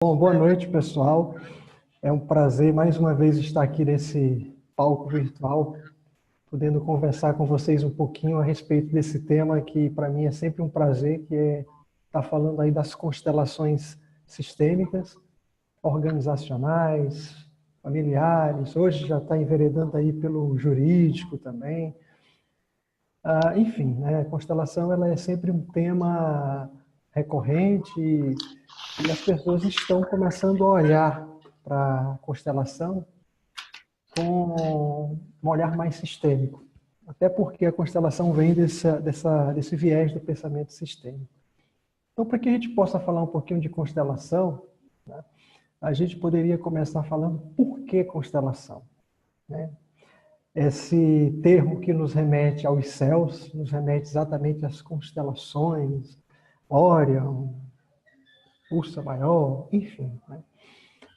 Bom, boa noite, pessoal. É um prazer mais uma vez estar aqui nesse palco virtual, podendo conversar com vocês um pouquinho a respeito desse tema que para mim é sempre um prazer, que é estar falando aí das constelações sistêmicas, organizacionais, familiares. Hoje já está enveredando aí pelo jurídico também. Enfim, né, a constelação ela é sempre um tema recorrente e as pessoas estão começando a olhar para a constelação com um olhar mais sistêmico. Até porque a constelação vem desse viés do pensamento sistêmico. Então, para que a gente possa falar um pouquinho de constelação, né, a gente poderia começar falando por que constelação, né? Esse termo que nos remete aos céus, nos remete exatamente às constelações, Órion, Ursa Maior, enfim, né?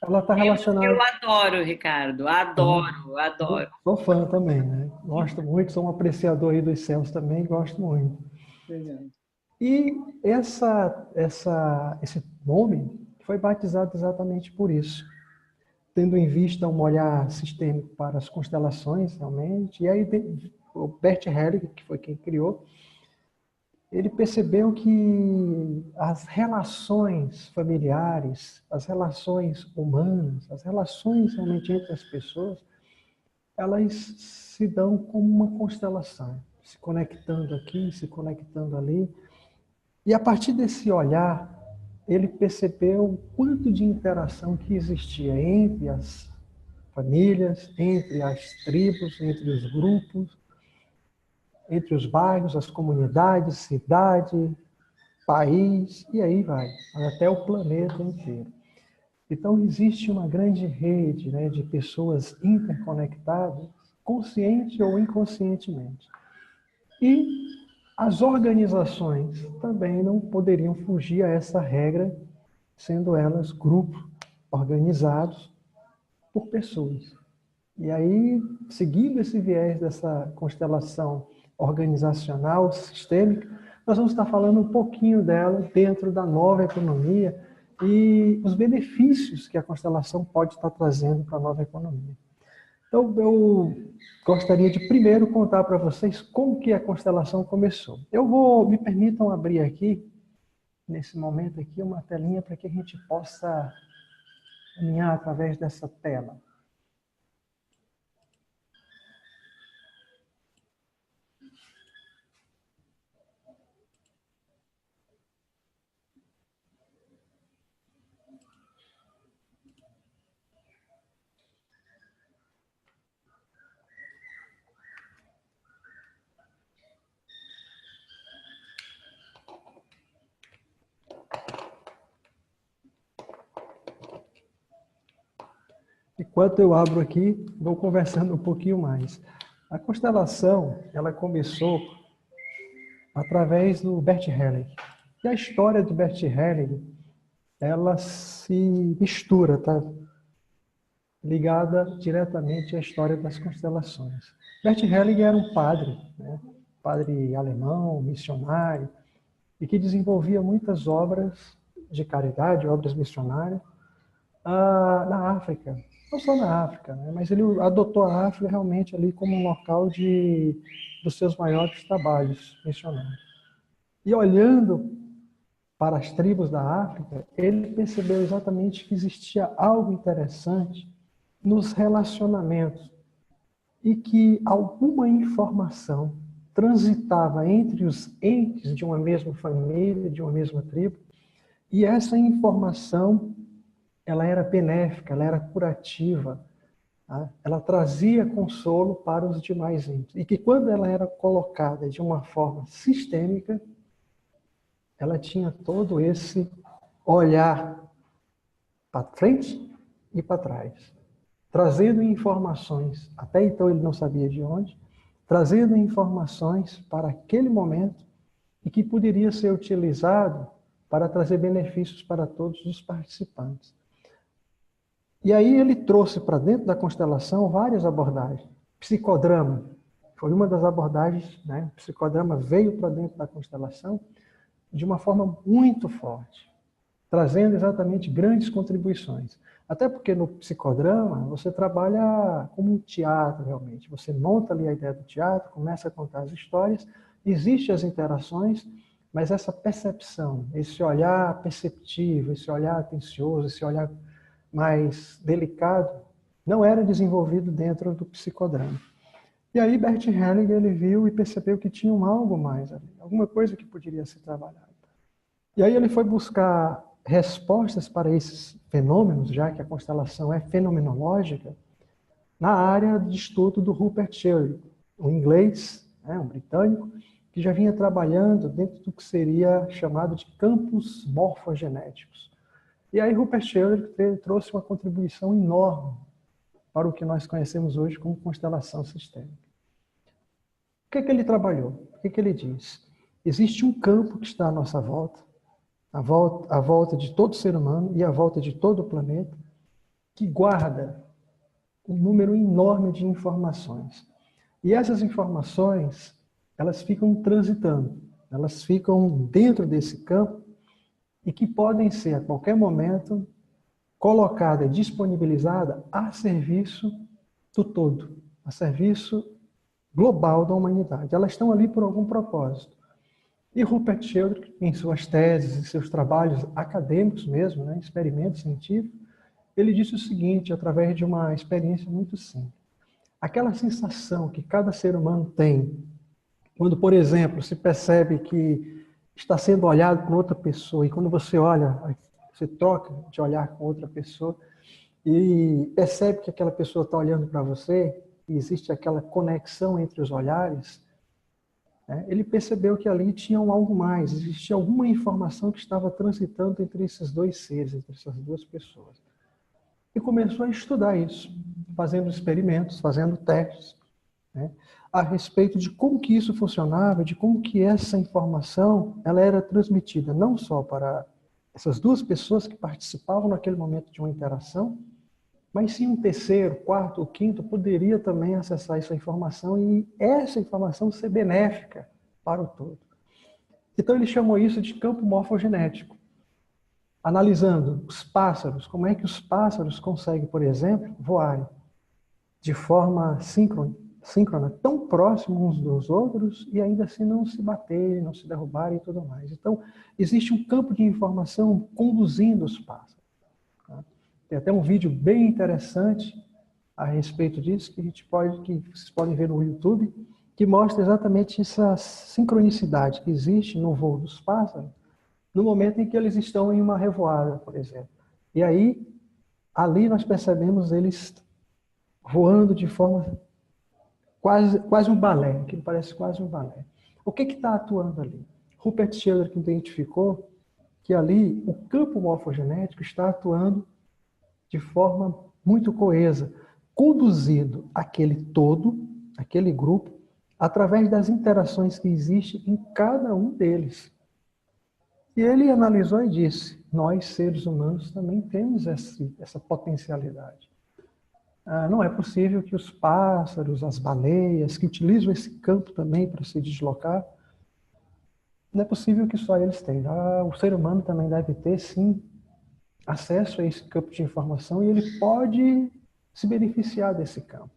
Ela está Eu relacionada. adoro, Ricardo. Adoro, adoro. Sou fã também, né? Gosto muito, sou um apreciador aí dos céus também, gosto muito. Legal. E esse nome foi batizado exatamente por isso, tendo em vista um olhar sistêmico para as constelações, realmente. E aí o Bert Hellinger, que foi quem criou, ele percebeu que as relações familiares, as relações humanas, as relações realmente entre as pessoas, elas se dão como uma constelação, se conectando aqui, se conectando ali. E a partir desse olhar, ele percebeu o quanto de interação que existia entre as famílias, entre as tribos, entre os grupos, entre os bairros, as comunidades, cidade, país, e aí vai, até o planeta inteiro. Então, existe uma grande rede, né, de pessoas interconectadas, consciente ou inconscientemente. E as organizações também não poderiam fugir a essa regra, sendo elas grupos organizados por pessoas. E aí, seguindo esse viés dessa constelação organizacional, sistêmica, nós vamos estar falando um pouquinho dela dentro da nova economia e os benefícios que a constelação pode estar trazendo para a nova economia. Então, eu gostaria de primeiro contar para vocês como que a constelação começou. Me permitam abrir aqui, nesse momento aqui, uma telinha para que a gente possa caminhar através dessa tela. Enquanto eu abro aqui, vou conversando um pouquinho mais. A constelação, ela começou através do Bert Hellinger. E a história do Bert Hellinger, ela se mistura, tá? Ligada diretamente à história das constelações. Bert Hellinger era um padre, né? Padre alemão, missionário, e que desenvolvia muitas obras de caridade, obras missionárias, na África. Não só na África, né? Mas ele adotou a África realmente ali como um local dos seus maiores trabalhos missionários. E olhando para as tribos da África, ele percebeu exatamente que existia algo interessante nos relacionamentos e que alguma informação transitava entre os entes de uma mesma família, de uma mesma tribo, e essa informação ela era benéfica, ela era curativa, tá? Ela trazia consolo para os demais entes. E que quando ela era colocada de uma forma sistêmica, ela tinha todo esse olhar para frente e para trás, trazendo informações, até então ele não sabia de onde, trazendo informações para aquele momento e que poderia ser utilizado para trazer benefícios para todos os participantes. E aí ele trouxe para dentro da constelação várias abordagens. Psicodrama foi uma das abordagens, né? O psicodrama veio para dentro da constelação de uma forma muito forte, trazendo exatamente grandes contribuições. Até porque no psicodrama você trabalha como um teatro realmente. Você monta ali a ideia do teatro, começa a contar as histórias, existem as interações, mas essa percepção, esse olhar perceptivo, esse olhar atencioso, esse olhar mais delicado, não era desenvolvido dentro do psicodrama. E aí Bert Hellinger ele viu e percebeu que tinha algo mais ali, alguma coisa que poderia ser trabalhada. E aí ele foi buscar respostas para esses fenômenos, já que a constelação é fenomenológica, na área de estudo do Rupert Sheldrake, um inglês, um britânico, que já vinha trabalhando dentro do que seria chamado de campos morfogenéticos. E aí Rupert Sheldrake trouxe uma contribuição enorme para o que nós conhecemos hoje como constelação sistêmica. O que é que ele trabalhou? O que é que ele diz? Existe um campo que está à nossa volta, à volta de todo ser humano e à volta de todo o planeta, que guarda um número enorme de informações. E essas informações, elas ficam transitando, elas ficam dentro desse campo e que podem ser, a qualquer momento, colocada e disponibilizada a serviço do todo, a serviço global da humanidade. Elas estão ali por algum propósito. E Rupert Sheldrake, em suas teses, em seus trabalhos acadêmicos mesmo, experimentos científicos, ele disse o seguinte, através de uma experiência muito simples. Aquela sensação que cada ser humano tem, quando, por exemplo, se percebe que está sendo olhado por outra pessoa, e quando você olha, você troca de olhar com outra pessoa, e percebe que aquela pessoa está olhando para você, e existe aquela conexão entre os olhares, ele percebeu que ali tinha algo mais, existia alguma informação que estava transitando entre esses dois seres, entre essas duas pessoas. E começou a estudar isso, fazendo experimentos, fazendo testes, a respeito de como que isso funcionava, de como que essa informação ela era transmitida não só para essas duas pessoas que participavam naquele momento de uma interação, mas sim um terceiro, quarto ou quinto poderia também acessar essa informação e essa informação ser benéfica para o todo. Então ele chamou isso de campo morfogenético. Analisando os pássaros, como é que os pássaros conseguem, por exemplo, voarem de forma síncrona, tão próximos uns dos outros e ainda assim não se baterem, não se derrubarem e tudo mais. Então, existe um campo de informação conduzindo os pássaros. Tem até um vídeo bem interessante a respeito disso, que vocês podem ver no YouTube, que mostra exatamente essa sincronicidade que existe no voo dos pássaros, no momento em que eles estão em uma revoada, por exemplo. E aí, ali nós percebemos eles voando de forma quase um balé, que parece quase um balé. O que está atuando ali? Rupert Sheldrake identificou que ali o campo morfogenético está atuando de forma muito coesa, conduzindo aquele todo, aquele grupo, através das interações que existem em cada um deles. E ele analisou e disse, nós, seres humanos, também temos essa potencialidade. Não é possível que os pássaros, as baleias, que utilizam esse campo também para se deslocar, não é possível que só eles tenham. O ser humano também deve ter, sim, acesso a esse campo de informação e ele pode se beneficiar desse campo.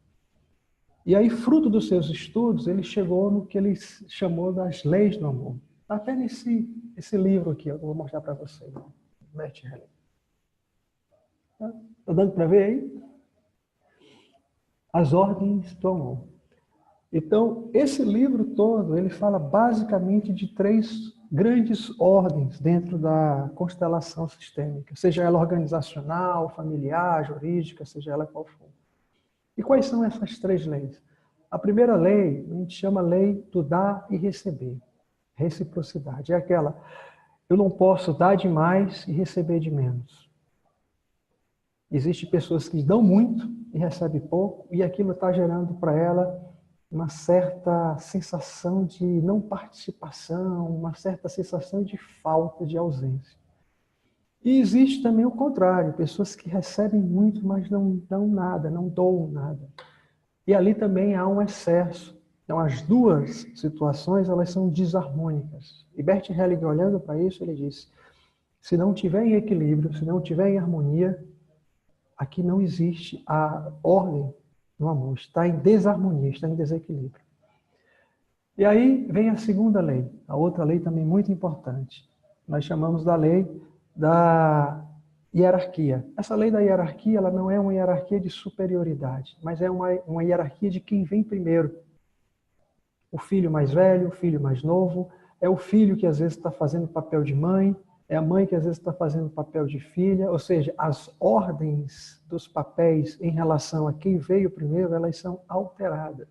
E aí, fruto dos seus estudos, ele chegou no que ele chamou das leis do amor. Apenas esse livro aqui, eu vou mostrar para vocês. Bert Hellinger. Está dando para ver aí? As ordens do amor. Então, esse livro todo, ele fala basicamente de 3 grandes ordens dentro da constelação sistêmica, seja ela organizacional, familiar, jurídica, seja ela qual for. E quais são essas 3 leis? A primeira lei, a gente chama lei do dar e receber. Reciprocidade. É aquela, eu não posso dar demais e receber de menos. Existem pessoas que dão muito e recebem pouco, e aquilo está gerando para ela uma certa sensação de não participação, uma certa sensação de falta, de ausência. E existe também o contrário, pessoas que recebem muito, mas não dão nada, não doam nada. E ali também há um excesso. Então, as duas situações, elas são desarmônicas. E Bert Hellinger, olhando para isso, ele disse, Se não tiver em equilíbrio, se não tiver em harmonia, aqui não existe a ordem no amor. Está em desarmonia, está em desequilíbrio. E aí vem a segunda lei, a outra lei também muito importante. Nós chamamos da lei da hierarquia. Essa lei da hierarquia, ela não é uma hierarquia de superioridade, mas é uma hierarquia de quem vem primeiro. O filho mais velho, o filho mais novo, é o filho que às vezes está fazendo papel de mãe, é a mãe que às vezes está fazendo papel de filha, ou seja, as ordens dos papéis em relação a quem veio primeiro, elas são alteradas.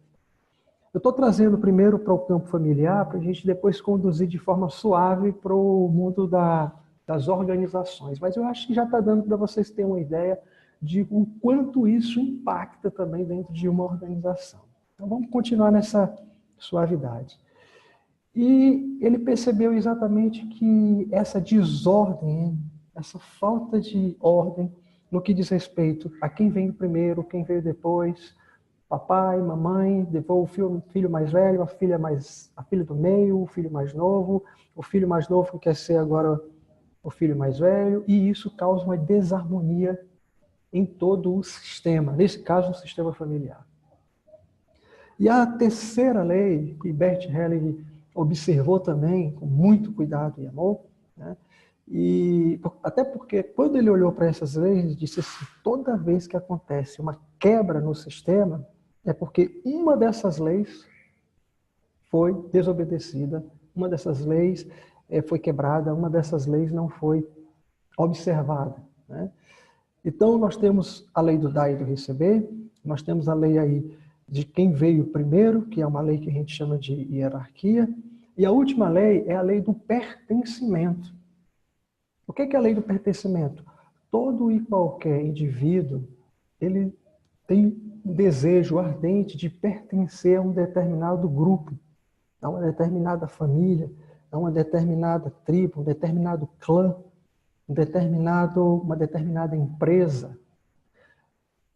Eu estou trazendo primeiro para o campo familiar, para a gente depois conduzir de forma suave para o mundo das organizações. Mas eu acho que já está dando para vocês terem uma ideia de o quanto isso impacta também dentro de uma organização. Então vamos continuar nessa suavidade. E ele percebeu exatamente que essa desordem, essa falta de ordem no que diz respeito a quem veio primeiro, quem veio depois, papai, mamãe, depois o filho mais velho, a filha do meio, o filho mais novo, o filho mais novo que quer ser agora o filho mais velho, e isso causa uma desarmonia em todo o sistema, nesse caso, o sistema familiar. E a terceira lei, que Bert Helling observou também com muito cuidado e amor, né? E até porque quando ele olhou para essas leis, ele disse assim, toda vez que acontece uma quebra no sistema, é porque uma dessas leis foi desobedecida, uma dessas leis foi quebrada, uma dessas leis não foi observada, né? Então, nós temos a lei do dar e do receber, nós temos a lei aí de quem veio primeiro, que é uma lei que a gente chama de hierarquia, e a última lei é a lei do pertencimento. O que é a lei do pertencimento? Todo e qualquer indivíduo, ele tem um desejo ardente de pertencer a um determinado grupo, a uma determinada família, a uma determinada tribo, um determinado clã, uma determinada empresa.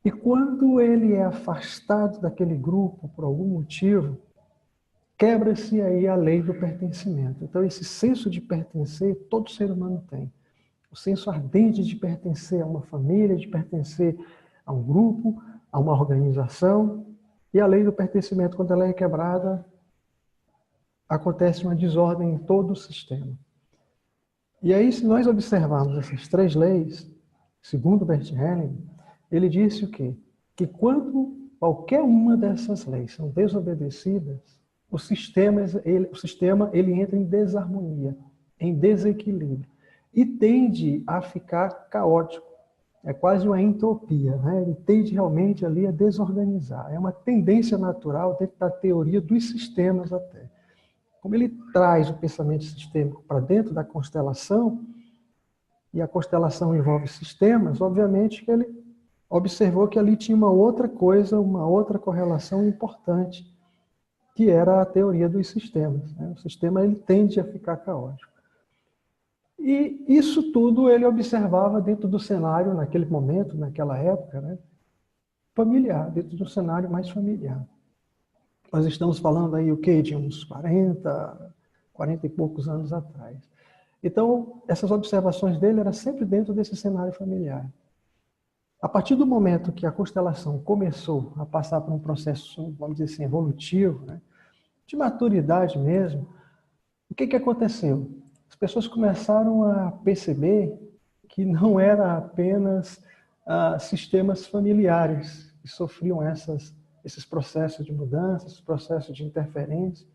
E quando ele é afastado daquele grupo por algum motivo, quebra-se aí a lei do pertencimento. Então, esse senso de pertencer, todo ser humano tem. O senso ardente de pertencer a uma família, de pertencer a um grupo, a uma organização. E a lei do pertencimento, quando ela é quebrada, acontece uma desordem em todo o sistema. E aí, se nós observarmos essas três leis, segundo Bert Helling, ele disse o quê? Que quando qualquer uma dessas leis são desobedecidas, o sistema ele entra em desarmonia, em desequilíbrio, e tende a ficar caótico. É quase uma entropia, né? Ele tende realmente ali a desorganizar. É uma tendência natural dentro da teoria dos sistemas até. Como ele traz o pensamento sistêmico para dentro da constelação, e a constelação envolve sistemas, obviamente que ele observou que ali tinha uma outra coisa, uma outra correlação importante, que era a teoria dos sistemas, né? O sistema ele tende a ficar caótico. E isso tudo ele observava dentro do cenário, naquele momento, naquela época, né? Familiar, dentro do cenário mais familiar. Nós estamos falando aí o quê? De uns 40 e poucos anos atrás. Então, essas observações dele eram sempre dentro desse cenário familiar. A partir do momento que a constelação começou a passar por um processo, vamos dizer assim, evolutivo, né, de maturidade mesmo, o que aconteceu? As pessoas começaram a perceber que não era apenas sistemas familiares que sofriam esses processos de mudança, esses processos de interferência,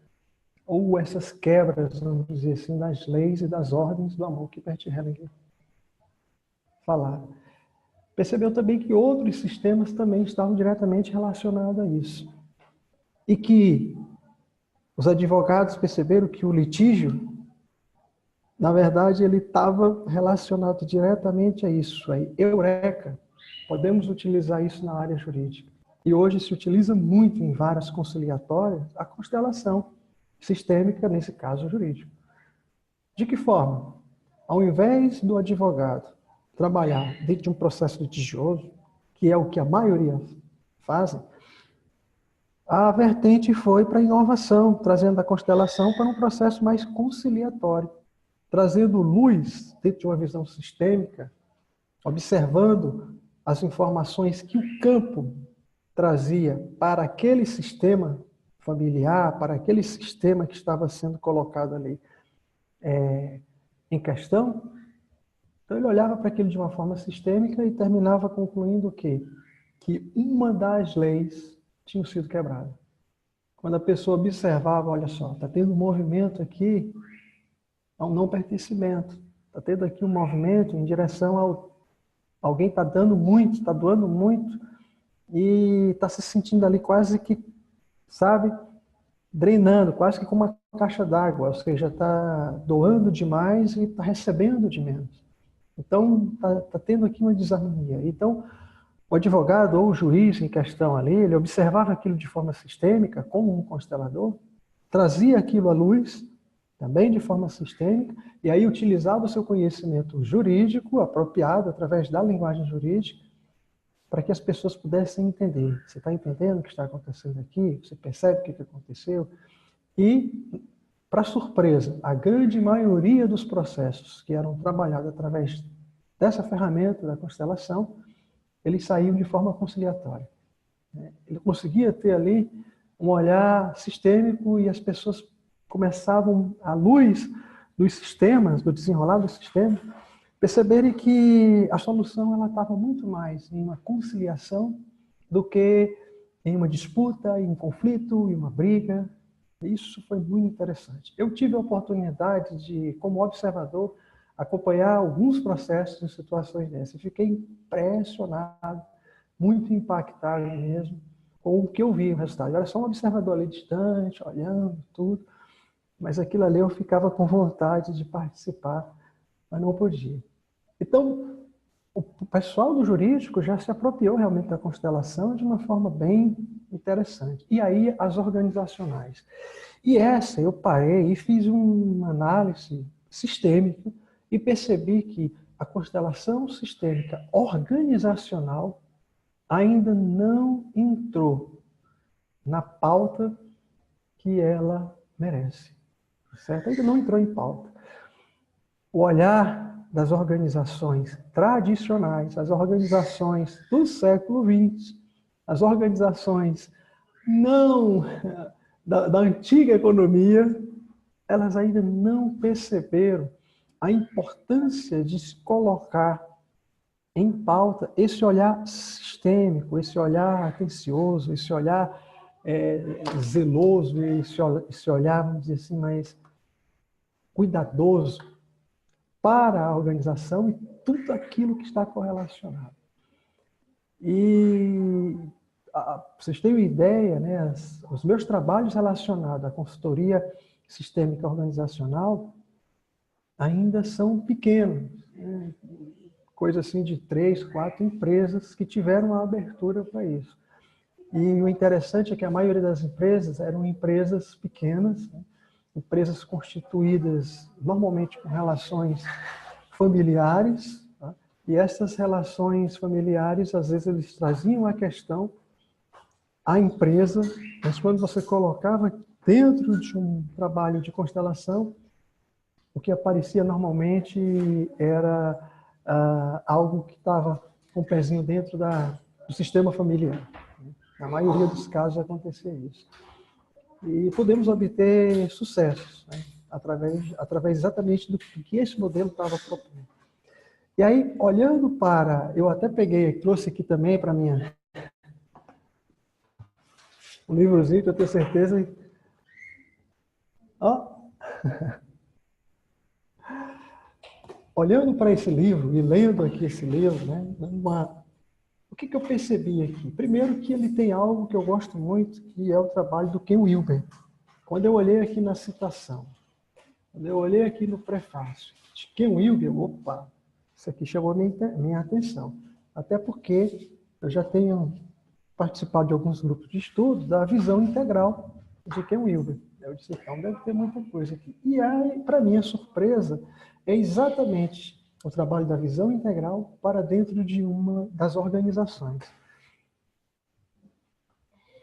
ou essas quebras, vamos dizer assim, das leis e das ordens do amor que Bert Hellinger falava. Percebeu também que outros sistemas também estavam diretamente relacionados a isso. E que os advogados perceberam que o litígio, na verdade, ele estava relacionado diretamente a isso. Aí, eureka! Podemos utilizar isso na área jurídica. E hoje se utiliza muito em várias conciliatórias a constelação sistêmica, nesse caso jurídico. De que forma? Ao invés do advogado trabalhar dentro de um processo litigioso, que é o que a maioria fazem, a vertente foi para a inovação, trazendo a constelação para um processo mais conciliatório, trazendo luz dentro de uma visão sistêmica, observando as informações que o campo trazia para aquele sistema familiar, para aquele sistema que estava sendo colocado ali em questão. Então ele olhava para aquilo de uma forma sistêmica e terminava concluindo o quê? Que uma das leis tinha sido quebrada. Quando a pessoa observava, olha só, está tendo um movimento aqui ao não pertencimento, está tendo aqui um movimento em direção ao... Alguém está dando muito, está doando muito e está se sentindo ali quase que, sabe, drenando, quase que com uma caixa d'água, ou seja, está doando demais e está recebendo de menos. Então, está tendo aqui uma desarmonia. Então, o advogado ou o juiz em questão ali, ele observava aquilo de forma sistêmica, como um constelador, trazia aquilo à luz, também de forma sistêmica, e aí utilizava o seu conhecimento jurídico apropriado, através da linguagem jurídica, para que as pessoas pudessem entender. Você está entendendo o que está acontecendo aqui? Você percebe o que aconteceu? E, para surpresa, a grande maioria dos processos que eram trabalhados através dessa ferramenta da constelação, eles saíam de forma conciliatória. Ele conseguia ter ali um olhar sistêmico e as pessoas começavam, à luz dos sistemas, do desenrolar do sistema, perceberem que a solução ela estava muito mais em uma conciliação do que em uma disputa, em um conflito, em uma briga. Isso foi muito interessante. Eu tive a oportunidade de, como observador, acompanhar alguns processos em situações dessas. Fiquei impressionado, muito impactado mesmo com o que eu vi, o resultado. Eu era só um observador ali distante, olhando tudo, mas aquilo ali eu ficava com vontade de participar, mas não podia. Então, o pessoal do jurídico já se apropriou realmente da constelação de uma forma bem interessante. E aí, as organizacionais. E essa, eu parei e fiz uma análise sistêmica e percebi que a constelação sistêmica organizacional ainda não entrou na pauta que ela merece. Certo? Ainda não entrou em pauta. O olhar das organizações tradicionais, as organizações do século XX, as organizações não da antiga economia, elas ainda não perceberam a importância de se colocar em pauta esse olhar sistêmico, esse olhar atencioso, esse olhar zeloso, esse olhar, vamos dizer assim, mais cuidadoso para a organização e tudo aquilo que está correlacionado. E vocês têm uma ideia, né? Os meus trabalhos relacionados à consultoria sistêmica organizacional ainda são pequenos, né? Coisa assim de 3, 4 empresas que tiveram a abertura para isso. E o interessante é que a maioria das empresas eram empresas pequenas, né? Empresas constituídas normalmente com relações familiares, tá? E essas relações familiares, às vezes, eles traziam a questão à empresa, mas quando você colocava dentro de um trabalho de constelação, o que aparecia normalmente era algo que estava com o pezinho dentro do sistema familiar. Na maioria dos casos acontecia isso. E podemos obter sucessos, né? através exatamente do que esse modelo estava propondo. E aí, olhando para... Eu até trouxe aqui também para minha... Um livrozinho que eu tenho certeza... Ó. Olhando para esse livro e lendo aqui esse livro, né? O que eu percebi aqui? Primeiro que ele tem algo que eu gosto muito, que é o trabalho do Ken Wilber. Quando eu olhei aqui na citação, quando eu olhei aqui no prefácio de Ken Wilber, opa, isso aqui chamou minha atenção. Até porque eu já tenho participado de alguns grupos de estudo da visão integral de Ken Wilber. Eu disse, então deve ter muita coisa aqui. E aí, para minha surpresa, é exatamente o trabalho da visão integral para dentro de uma das organizações.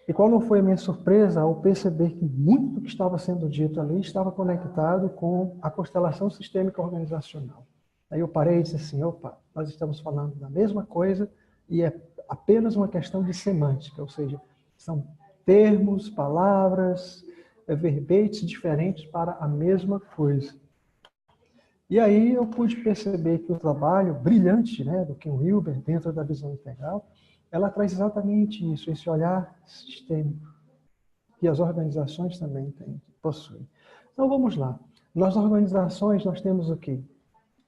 E qual não foi a minha surpresa ao perceber que muito do que estava sendo dito ali estava conectado com a constelação sistêmica organizacional. Aí eu parei e disse assim, opa, nós estamos falando da mesma coisa e é apenas uma questão de semântica, ou seja, são termos, palavras, verbetes diferentes para a mesma coisa. E aí eu pude perceber que o trabalho brilhante, né, do Ken Wilber, dentro da visão integral, ela traz exatamente isso, esse olhar sistêmico, que as organizações também possuem. Então vamos lá. Nas organizações nós temos o quê?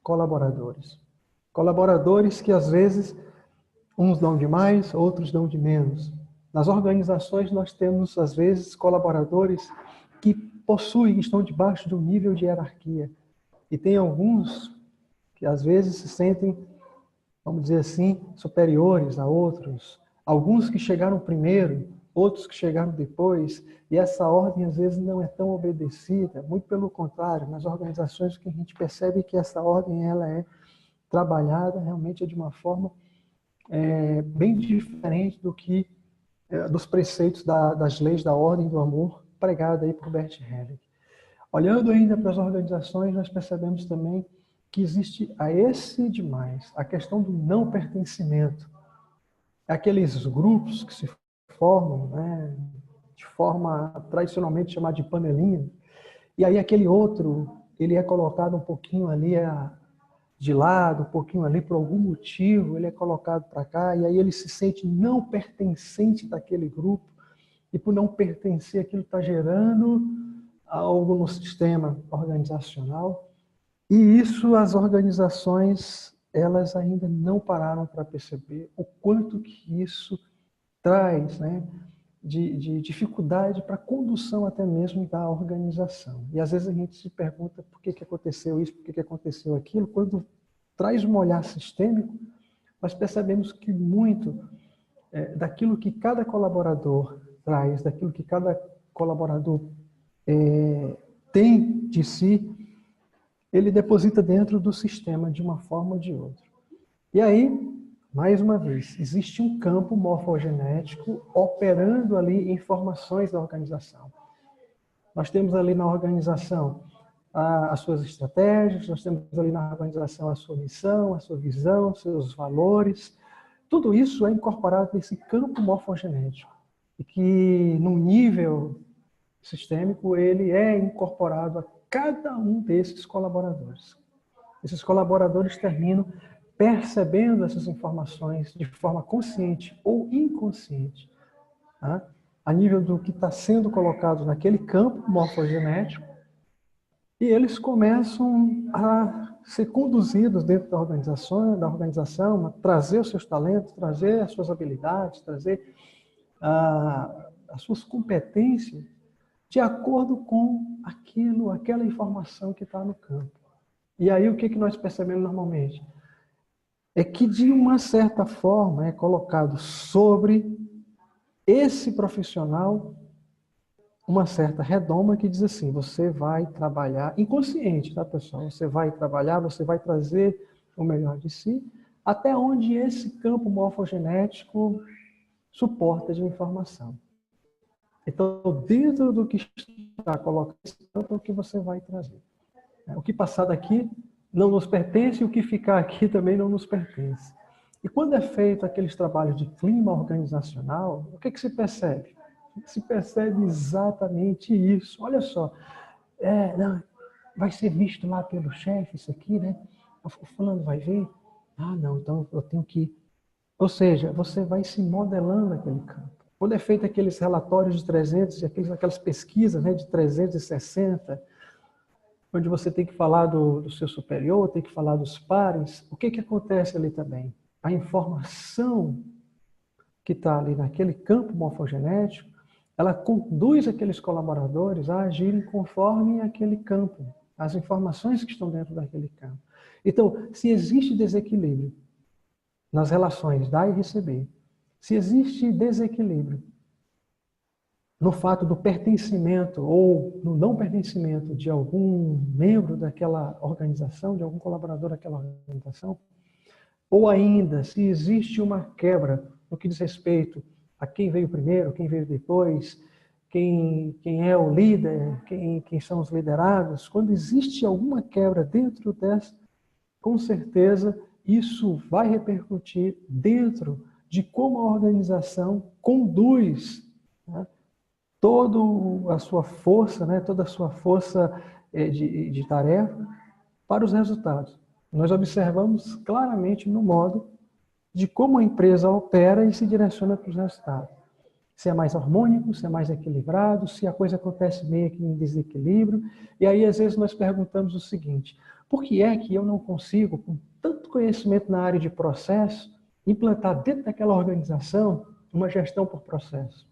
Colaboradores. Colaboradores que às vezes uns dão de mais, outros dão de menos. Nas organizações nós temos às vezes colaboradores que possuem, estão debaixo de um nível de hierarquia. E tem alguns que às vezes se sentem, vamos dizer assim, superiores a outros. Alguns que chegaram primeiro, outros que chegaram depois. E essa ordem às vezes não é tão obedecida. Muito pelo contrário, nas organizações que a gente percebe que essa ordem ela é trabalhada realmente de uma forma bem diferente do que dos preceitos das leis da ordem do amor pregada aí por Bert Hellinger. Olhando ainda para as organizações, nós percebemos também que existe a esse demais, a questão do não pertencimento. Aqueles grupos que se formam, né, de forma tradicionalmente chamada de panelinha, e aí aquele outro, ele é colocado um pouquinho ali de lado, um pouquinho ali por algum motivo, ele é colocado para cá, e aí ele se sente não pertencente daquele grupo, e por não pertencer, aquilo está gerando algo no sistema organizacional. E isso as organizações, elas ainda não pararam para perceber o quanto que isso traz, né, de dificuldade para a condução até mesmo da organização. E às vezes a gente se pergunta por que aconteceu isso, por que aconteceu aquilo. Quando traz um olhar sistêmico, nós percebemos que muito daquilo que cada colaborador traz, daquilo que cada colaborador tem de si, ele deposita dentro do sistema de uma forma ou de outra. E aí, mais uma vez, existe um campo morfogenético operando ali informações da organização. Nós temos ali na organização as suas estratégias, nós temos ali na organização a sua missão, a sua visão, seus valores. Tudo isso é incorporado nesse campo morfogenético. E que, num nível sistêmico, ele é incorporado a cada um desses colaboradores. Esses colaboradores terminam percebendo essas informações de forma consciente ou inconsciente, tá? A nível do que está sendo colocado naquele campo morfogenético, e eles começam a ser conduzidos dentro da organização, a trazer os seus talentos, trazer as suas habilidades, trazer as suas competências de acordo com aquela informação que está no campo. E aí o que nós percebemos normalmente? É que de uma certa forma é colocado sobre esse profissional uma certa redoma que diz assim, você vai trabalhar, inconsciente, tá pessoal? Você vai trabalhar, você vai trazer o melhor de si, até onde esse campo morfogenético suporta de informação. Então, dentro do que está colocado, é o que você vai trazer. O que passar daqui não nos pertence, e o que ficar aqui também não nos pertence. E quando é feito aqueles trabalhos de clima organizacional, o que se percebe? Se percebe exatamente isso. Olha só, não, vai ser visto lá pelo chefe isso aqui, né? O fulano vai ver? Ah, não, então eu tenho que... Ou seja, você vai se modelando aquele campo. Quando é feito aqueles relatórios de 300, aquelas pesquisas, né, de 360, onde você tem que falar do seu superior, tem que falar dos pares, o que acontece ali também? A informação que está ali naquele campo morfogenético, ela conduz aqueles colaboradores a agirem conforme aquele campo, as informações que estão dentro daquele campo. Então, se existe desequilíbrio nas relações dar e receber, se existe desequilíbrio no fato do pertencimento ou no não pertencimento de algum membro daquela organização, de algum colaborador daquela organização, ou ainda se existe uma quebra no que diz respeito a quem veio primeiro, quem veio depois, quem é o líder, quem são os liderados. Quando existe alguma quebra dentro dessa, com certeza isso vai repercutir dentro de como a organização conduz, né, toda a sua força, né, toda a sua força de tarefa para os resultados. Nós observamos claramente no modo de como a empresa opera e se direciona para os resultados. Se é mais harmônico, se é mais equilibrado, se a coisa acontece meio que em desequilíbrio. E aí, às vezes, nós perguntamos o seguinte: por que é que eu não consigo, com tanto conhecimento na área de processo, implantar dentro daquela organização uma gestão por processo?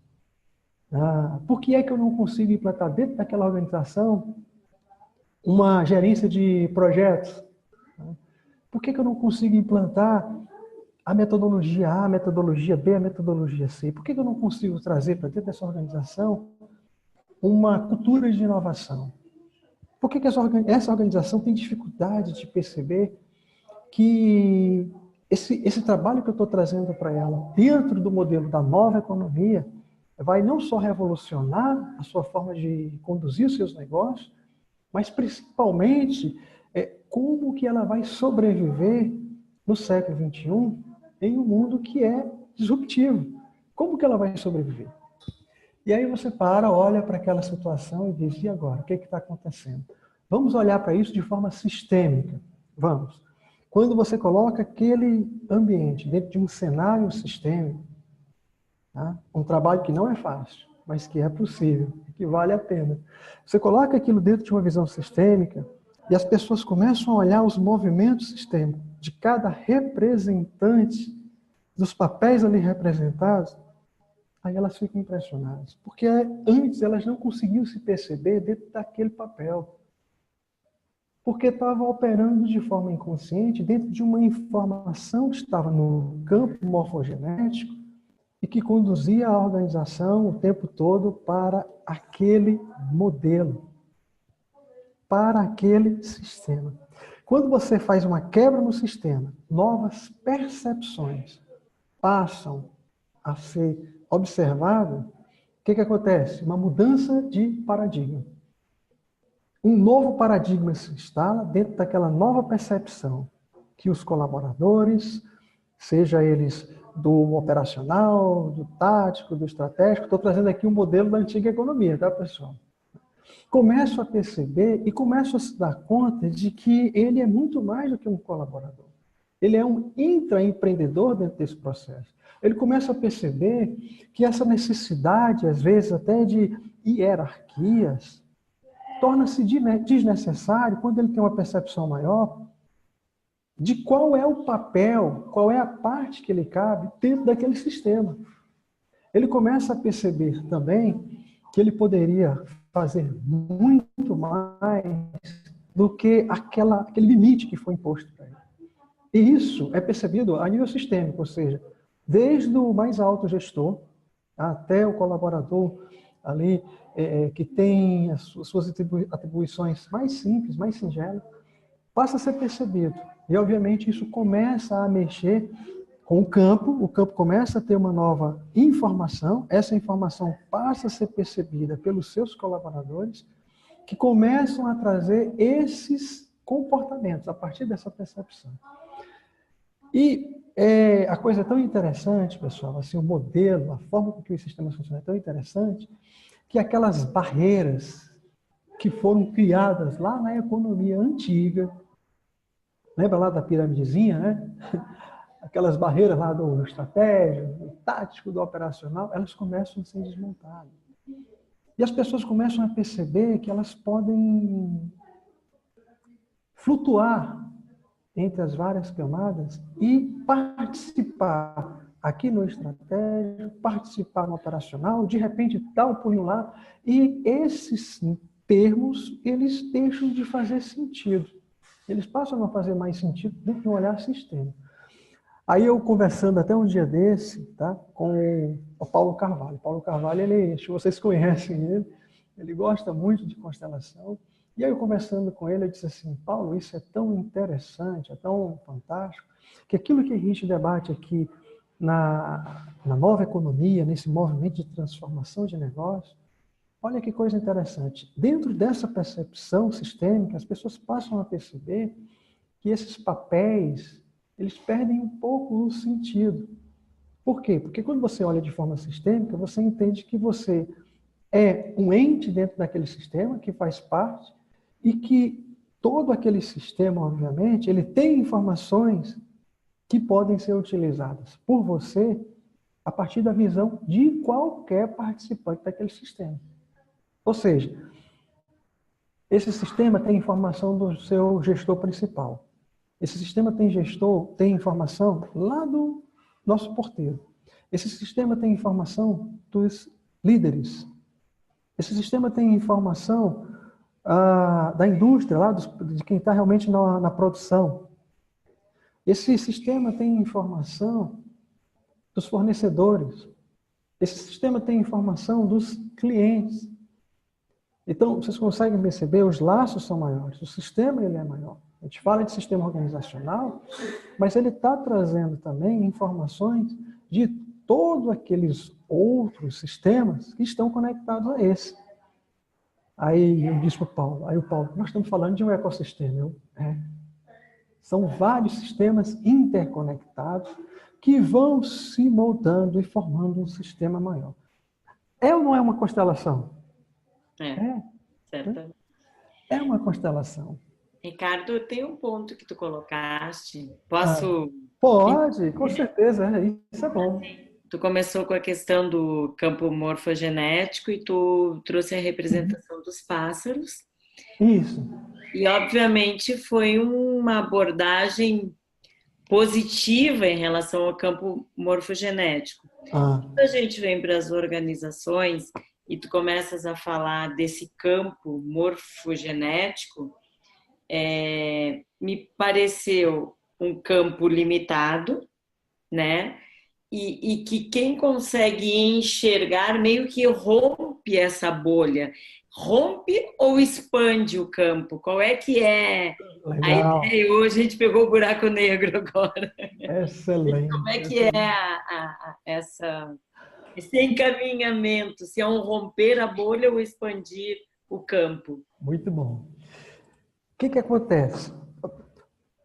Por que é que eu não consigo implantar dentro daquela organização uma gerência de projetos? Por que eu não consigo implantar a metodologia A, a metodologia B, a metodologia C? Por que eu não consigo trazer para dentro dessa organização uma cultura de inovação? Por que essa organização tem dificuldade de perceber que esse trabalho que eu estou trazendo para ela, dentro do modelo da nova economia, vai não só revolucionar a sua forma de conduzir os seus negócios, mas principalmente como que ela vai sobreviver no século XXI em um mundo que é disruptivo. Como que ela vai sobreviver? E aí você olha para aquela situação e diz: e agora? O que está acontecendo? Vamos olhar para isso de forma sistêmica. Vamos. Quando você coloca aquele ambiente dentro de um cenário sistêmico, tá? Um trabalho que não é fácil, mas que é possível, que vale a pena. Você coloca aquilo dentro de uma visão sistêmica e as pessoas começam a olhar os movimentos sistêmicos de cada representante dos papéis ali representados, aí elas ficam impressionadas. Porque antes elas não conseguiam se perceber dentro daquele papel. Porque estava operando de forma inconsciente dentro de uma informação que estava no campo morfogenético e que conduzia a organização o tempo todo para aquele modelo, para aquele sistema. Quando você faz uma quebra no sistema, novas percepções passam a ser observadas, o que acontece? Uma mudança de paradigma. Um novo paradigma se instala dentro daquela nova percepção que os colaboradores, seja eles do operacional, do tático, do estratégico, estou trazendo aqui um modelo da antiga economia, tá, pessoal? Começo a perceber e começo a se dar conta de que ele é muito mais do que um colaborador. Ele é um intraempreendedor dentro desse processo. Ele começa a perceber que essa necessidade, às vezes até de hierarquias, torna-se desnecessário quando ele tem uma percepção maior de qual é o papel, qual é a parte que ele cabe dentro daquele sistema. Ele começa a perceber também que ele poderia fazer muito mais do que aquele limite que foi imposto para ele. E isso é percebido a nível sistêmico, ou seja, desde o mais alto gestor até o colaborador ali que tem as suas atribuições mais simples, mais singelas, passa a ser percebido. E, obviamente, isso começa a mexer com o campo começa a ter uma nova informação, essa informação passa a ser percebida pelos seus colaboradores, que começam a trazer esses comportamentos a partir dessa percepção. E a coisa é tão interessante, pessoal, assim, o modelo, a forma com que os sistemas funcionam é tão interessante, que aquelas barreiras que foram criadas lá na economia antiga, lembra lá da piramidezinha, né? Aquelas barreiras lá do estratégico, do tático, do operacional, elas começam a ser desmontadas. E as pessoas começam a perceber que elas podem flutuar entre as várias camadas e participar aqui no estratégico, participar no operacional, de repente dar um punho lá, e esses termos, eles deixam de fazer sentido. Eles passam a não fazer mais sentido dentro de um olhar sistêmico. Aí eu conversando até um dia desse, tá, com o Paulo Carvalho. Paulo Carvalho, acho que vocês conhecem ele gosta muito de constelação. E aí eu conversando com ele, eu disse assim: Paulo, isso é tão interessante, é tão fantástico, que aquilo que a gente debate aqui na nova economia, nesse movimento de transformação de negócio, olha que coisa interessante. Dentro dessa percepção sistêmica, as pessoas passam a perceber que esses papéis, eles perdem um pouco o sentido. Por quê? Porque quando você olha de forma sistêmica, você entende que você é um ente dentro daquele sistema, que faz parte, e que todo aquele sistema, obviamente, ele tem informações que podem ser utilizadas por você a partir da visão de qualquer participante daquele sistema. Ou seja, esse sistema tem informação do seu gestor principal. Esse sistema tem informação lá do nosso porteiro. Esse sistema tem informação dos líderes. Esse sistema tem informação da indústria, lá de quem está realmente na produção. Esse sistema tem informação dos fornecedores. Esse sistema tem informação dos clientes. Então, vocês conseguem perceber, os laços são maiores, o sistema ele é maior. A gente fala de sistema organizacional, mas ele está trazendo também informações de todos aqueles outros sistemas que estão conectados a esse. Aí eu disse para o Paulo, nós estamos falando de um ecossistema. São vários sistemas interconectados que vão se moldando e formando um sistema maior. É ou não é uma constelação? Certo. É uma constelação. Ricardo, tem um ponto que tu colocaste. Posso? Pode, com certeza. Isso é bom. Tu começou com a questão do campo morfogenético e tu trouxe a representação dos pássaros. Isso. E, obviamente, foi uma abordagem positiva em relação ao campo morfogenético. Quando a gente vem para as organizações e tu começas a falar desse campo morfogenético, me pareceu um campo limitado, né? E que quem consegue enxergar meio que rompe essa bolha. Rompe ou expande o campo? Qual é que é Legal. a ideia? Hoje a gente pegou o buraco negro agora. Excelente. Como é que é esse encaminhamento? Se é um romper a bolha ou expandir o campo? Muito bom. O que acontece?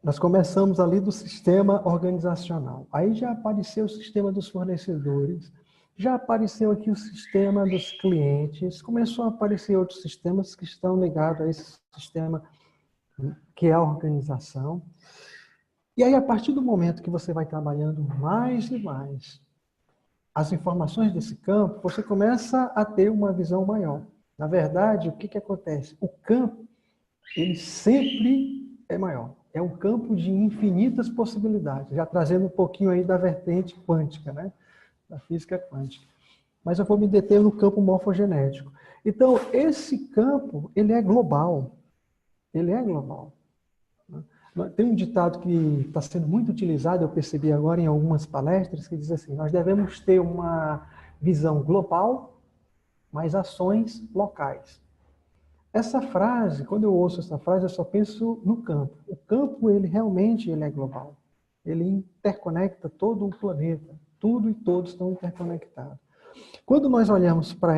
Nós começamos ali do sistema organizacional. Aí já apareceu o sistema dos fornecedores, já apareceu aqui o sistema dos clientes, começou a aparecer outros sistemas que estão ligados a esse sistema que é a organização. E aí, a partir do momento que você vai trabalhando mais e mais as informações desse campo, você começa a ter uma visão maior. Na verdade, o que acontece? O campo, ele sempre é maior. É um campo de infinitas possibilidades, já trazendo um pouquinho aí da vertente quântica, né? Da física quântica. Mas eu vou me deter no campo morfogenético. Então, esse campo, ele é global. Ele é global. Tem um ditado que está sendo muito utilizado, eu percebi agora em algumas palestras, que diz assim, nós devemos ter uma visão global, mas ações locais. Essa frase, quando eu ouço essa frase, eu só penso no campo. O campo, ele realmente é global. Ele interconecta todo o planeta. Tudo e todos estão interconectados. Quando nós olhamos para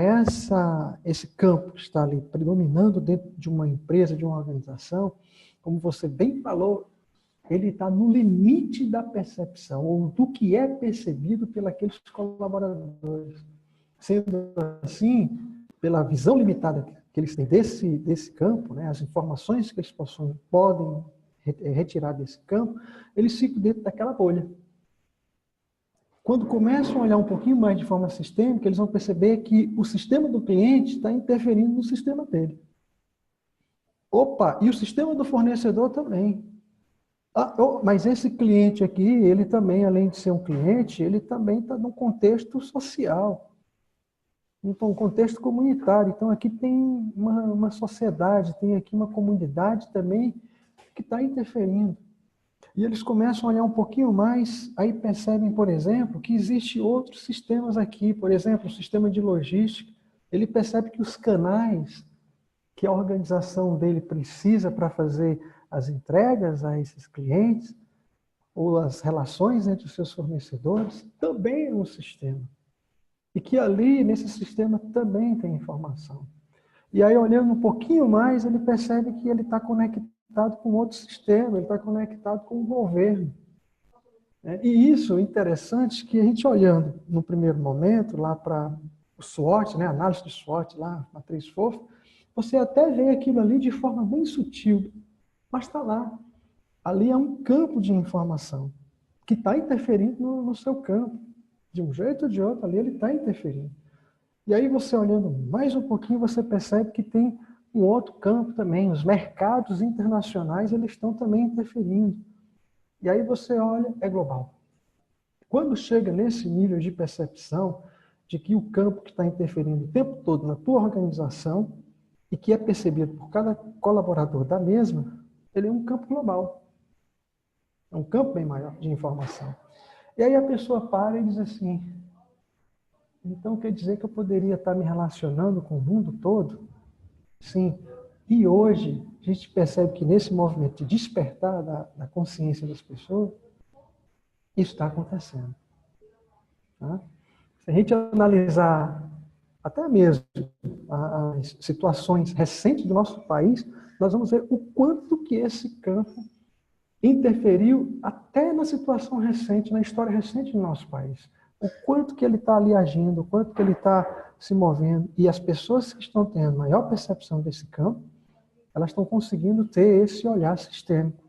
esse campo que está ali predominando dentro de uma empresa, de uma organização, como você bem falou, ele está no limite da percepção, ou do que é percebido pelos colaboradores. Sendo assim, pela visão limitada que eles têm desse campo, né, as informações que eles podem retirar desse campo, eles ficam dentro daquela bolha. Quando começam a olhar um pouquinho mais de forma sistêmica, eles vão perceber que o sistema do cliente está interferindo no sistema dele. Opa, e o sistema do fornecedor também. Mas esse cliente aqui, ele também, além de ser um cliente, ele também está num contexto social. Então, um contexto comunitário. Então, aqui tem uma sociedade, tem aqui uma comunidade também que está interferindo. E eles começam a olhar um pouquinho mais, aí percebem, por exemplo, que existem outros sistemas aqui. Por exemplo, o sistema de logística. Ele percebe que os canais que a organização dele precisa para fazer as entregas a esses clientes, ou as relações entre os seus fornecedores, também é um sistema. E que ali, nesse sistema, também tem informação. E aí, olhando um pouquinho mais, ele percebe que ele está conectado com outro sistema, ele está conectado com o governo. E isso é interessante que a gente olhando no primeiro momento, lá para o SWOT, né, análise de SWOT, lá, matriz FOF, você até vê aquilo ali de forma bem sutil, mas está lá. Ali é um campo de informação que está interferindo no seu campo. De um jeito ou de outro, ali ele está interferindo. E aí você olhando mais um pouquinho, você percebe que tem um outro campo também. Os mercados internacionais, eles estão também interferindo. E aí você olha, é global. Quando chega nesse nível de percepção de que o campo que está interferindo o tempo todo na tua organização e que é percebido por cada colaborador da mesma, ele é um campo global. É um campo bem maior de informação. E aí a pessoa para e diz assim, então quer dizer que eu poderia estar me relacionando com o mundo todo? Sim. E hoje a gente percebe que nesse movimento de despertar da consciência das pessoas, isso está acontecendo. Tá? Se a gente analisar até mesmo as situações recentes do nosso país, nós vamos ver o quanto que esse campo interferiu até na situação recente, na história recente do nosso país. O quanto que ele está ali agindo, o quanto que ele está se movendo. E as pessoas que estão tendo maior percepção desse campo, elas estão conseguindo ter esse olhar sistêmico.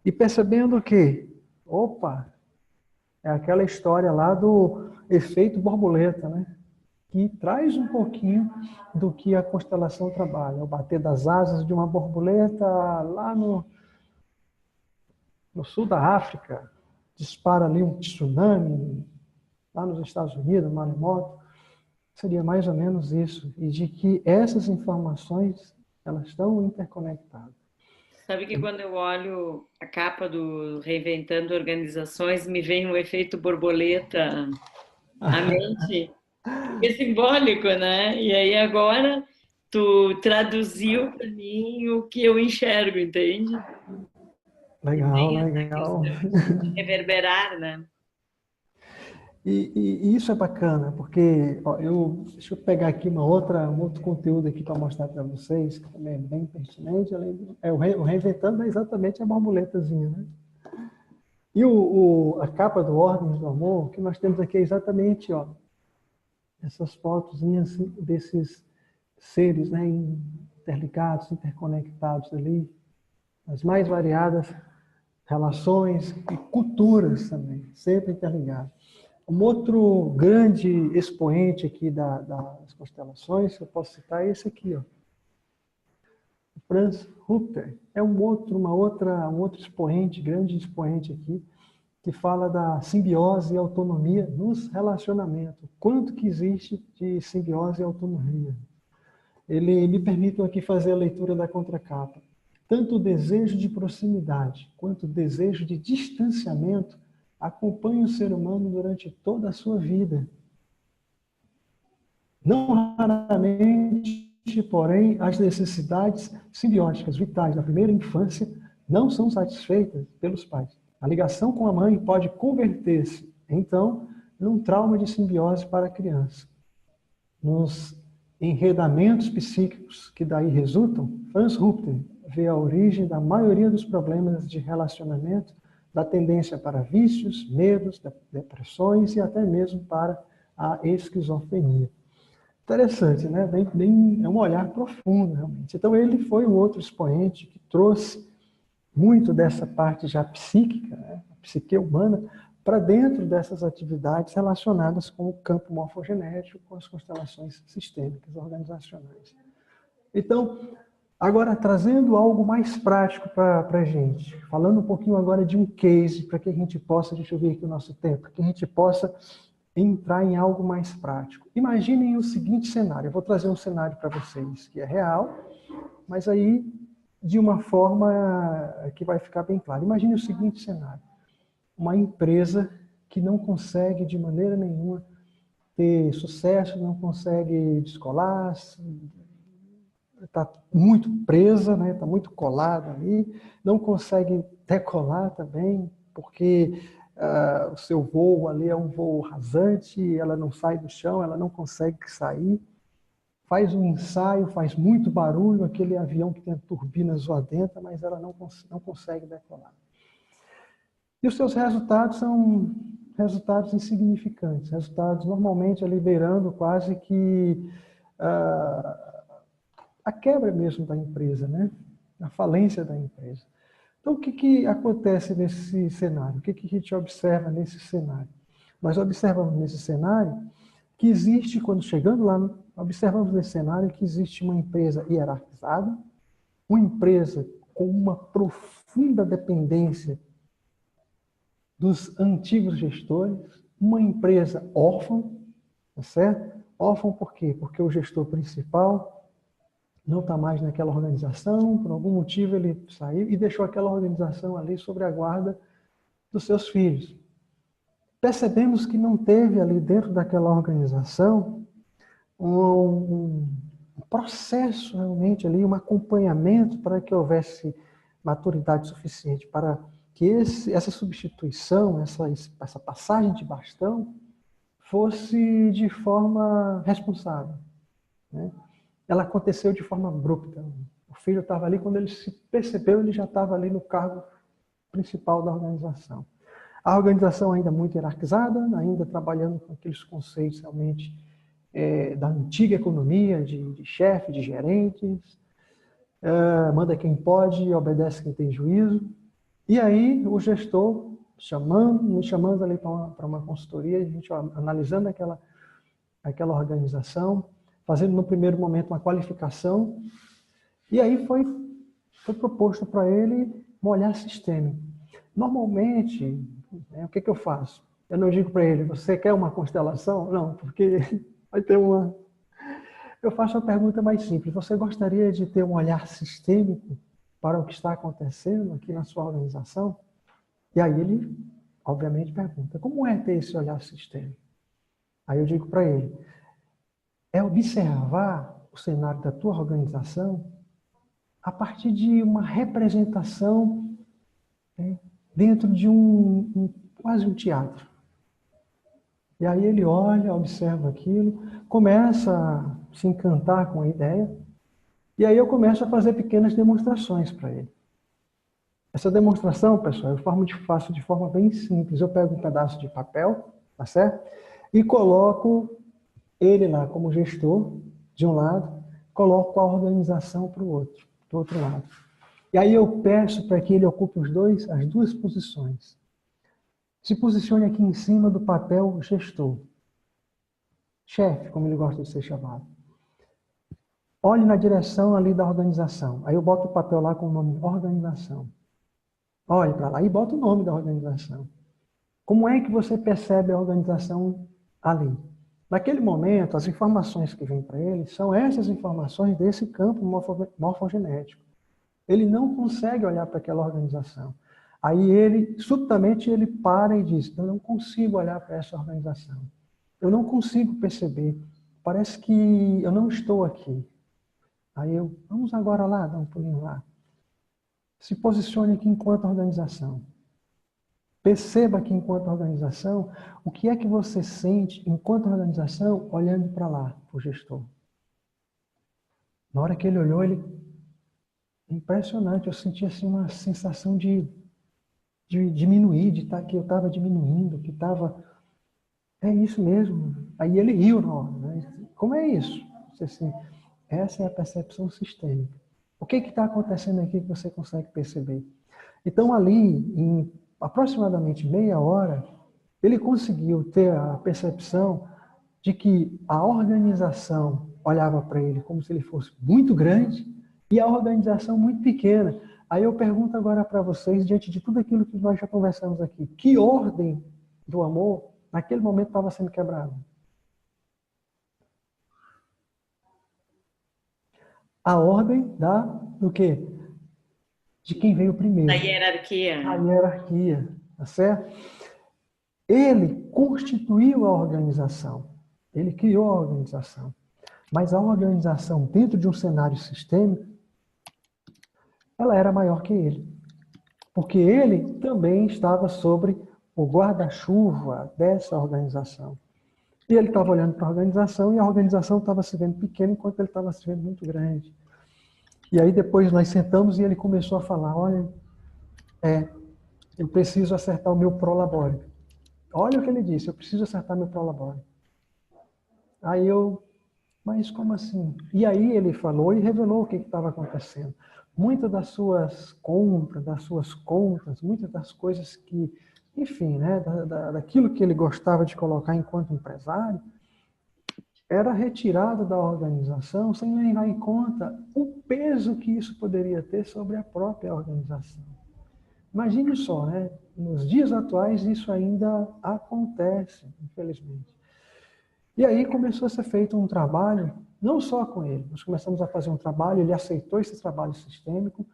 E percebendo que, opa, é aquela história lá do efeito borboleta, né? Que traz um pouquinho do que a constelação trabalha. O bater das asas de uma borboleta lá no sul da África, dispara ali um tsunami, lá nos Estados Unidos, um maremoto, seria mais ou menos isso. E de que essas informações, elas estão interconectadas. Sabe que quando eu olho a capa do Reinventando Organizações, me vem um efeito borboleta à mente. É simbólico, né? E aí agora tu traduziu para mim o que eu enxergo, entende? Legal, legal. Reverberar, né? E isso é bacana, porque ó, deixa eu pegar aqui um outro conteúdo aqui para mostrar para vocês, que também é bem pertinente. O Reinventando é exatamente a borboletazinha, né? E a capa do Ordens do Amor, que nós temos aqui é exatamente, ó, essas fotozinhas desses seres, né, interligados, interconectados ali, as mais variadas relações e culturas também, sempre interligadas. Um outro grande expoente aqui das constelações, que eu posso citar, é esse aqui, ó. Franz Hupter é um outro expoente, grande expoente aqui, que fala da simbiose e autonomia nos relacionamentos. Quanto que existe de simbiose e autonomia? Ele me permite aqui fazer a leitura da contracapa. Tanto o desejo de proximidade quanto o desejo de distanciamento acompanham o ser humano durante toda a sua vida. Não raramente, porém, as necessidades simbióticas vitais da primeira infância não são satisfeitas pelos pais. A ligação com a mãe pode converter-se, então, num trauma de simbiose para a criança. Nos enredamentos psíquicos que daí resultam, Franz Hupter vê a origem da maioria dos problemas de relacionamento, da tendência para vícios, medos, depressões e até mesmo para a esquizofrenia. Interessante, né? É um olhar profundo, realmente. Então, ele foi um outro expoente que trouxe muito dessa parte já psíquica, né? A psique humana, para dentro dessas atividades relacionadas com o campo morfogenético, com as constelações sistêmicas organizacionais. Então, agora trazendo algo mais prático para a gente, falando um pouquinho agora de um case, para que a gente possa, deixa eu ver aqui o nosso tempo, para que a gente possa entrar em algo mais prático. Imaginem o seguinte cenário, eu vou trazer um cenário para vocês, que é real, mas aí de uma forma que vai ficar bem claro. Imagine o seguinte cenário, uma empresa que não consegue de maneira nenhuma ter sucesso, não consegue descolar, está muito presa, né? Está muito colada ali, não consegue decolar também, porque o seu voo ali é um voo rasante, ela não sai do chão, ela não consegue sair. Faz um ensaio, faz muito barulho, aquele avião que tem turbinas zoadentas, mas ela não consegue decolar. E os seus resultados são resultados insignificantes, resultados normalmente ali beirando quase que a quebra mesmo da empresa, né? A falência da empresa. Então, o que acontece nesse cenário? O que a gente observa nesse cenário? Nós observamos nesse cenário que existe, quando chegando lá, observamos nesse cenário que existe uma empresa hierarquizada, uma empresa com uma profunda dependência dos antigos gestores, uma empresa órfã, tá certo? Órfã por quê? Porque o gestor principal não está mais naquela organização, por algum motivo ele saiu e deixou aquela organização ali sobre a guarda dos seus filhos. Percebemos que não teve ali dentro daquela organização um processo realmente ali, um acompanhamento para que houvesse maturidade suficiente para que essa substituição, essa passagem de bastão fosse de forma responsável, né? Ela aconteceu de forma abrupta. O filho estava ali, quando ele se percebeu, ele já estava ali no cargo principal da organização. A organização ainda muito hierarquizada, ainda trabalhando com aqueles conceitos realmente da antiga economia, de chefe, de gerentes, manda quem pode, obedece quem tem juízo. E aí o gestor nos chamando ali para uma consultoria, a gente analisando aquela organização, fazendo no primeiro momento uma qualificação, e aí foi proposto para ele um olhar sistêmico. Normalmente, o que eu faço? Eu não digo para ele, você quer uma constelação? Não, porque vai ter uma... Eu faço a pergunta mais simples, você gostaria de ter um olhar sistêmico para o que está acontecendo aqui na sua organização? E aí ele, obviamente, pergunta, como é ter esse olhar sistêmico? Aí eu digo para ele, é observar o cenário da tua organização a partir de uma representação, né, dentro de quase um teatro. E aí ele olha, observa aquilo, começa a se encantar com a ideia, e aí eu começo a fazer pequenas demonstrações para ele. Essa demonstração, pessoal, eu faço de forma bem simples. Eu pego um pedaço de papel, tá certo? E coloco ele lá como gestor, de um lado, coloco a organização para o outro, do outro lado. E aí eu peço para que ele ocupe as duas posições. Se posicione aqui em cima do papel gestor. Chefe, como ele gosta de ser chamado. Olhe na direção ali da organização. Aí eu boto o papel lá com o nome organização. Olhe para lá e bota o nome da organização. Como é que você percebe a organização ali? Naquele momento, as informações que vêm para ele são essas informações desse campo morfogenético. Ele não consegue olhar para aquela organização. Aí ele, subitamente, ele para e diz, eu não consigo olhar para essa organização. Eu não consigo perceber. Parece que eu não estou aqui. Aí vamos agora lá, dar um pulinho lá. Se posicione aqui enquanto organização. Perceba aqui enquanto organização o que é que você sente enquanto organização olhando para lá, para o gestor. Na hora que ele olhou, impressionante, eu senti assim uma sensação de diminuir, que eu estava diminuindo, que estava... É isso mesmo. Aí ele riu na hora, né? Como é isso? Assim, essa é a percepção sistêmica. O que está acontecendo aqui que você consegue perceber? Então, ali, em aproximadamente meia hora, ele conseguiu ter a percepção de que a organização olhava para ele como se ele fosse muito grande e a organização muito pequena. Aí eu pergunto agora para vocês, diante de tudo aquilo que nós já conversamos aqui, que ordem do amor naquele momento estava sendo quebrada? A ordem do quê? De quem veio primeiro. Da hierarquia. A hierarquia, tá certo? Ele constituiu a organização. Ele criou a organização. Mas a organização, dentro de um cenário sistêmico, ela era maior que ele. porque ele também estava sobre o guarda-chuva dessa organização. E ele estava olhando para a organização e a organização estava se vendo pequena enquanto ele estava se vendo muito grande. E aí depois nós sentamos e ele começou a falar, olha, eu preciso acertar o meu prolabore. Olha o que ele disse, eu preciso acertar meu prolabore. Aí eu, mas como assim? E aí ele falou e revelou o que estava acontecendo. Muitas das suas compras, das suas contas, muitas das coisas que, enfim, né, daquilo que ele gostava de colocar enquanto empresário, era retirado da organização sem levar em conta o peso que isso poderia ter sobre a própria organização. Imagine só, né? Nos dias atuais isso ainda acontece, infelizmente. E aí começou a ser feito um trabalho, não só com ele, nós começamos a fazer um trabalho, ele aceitou esse trabalho sistêmico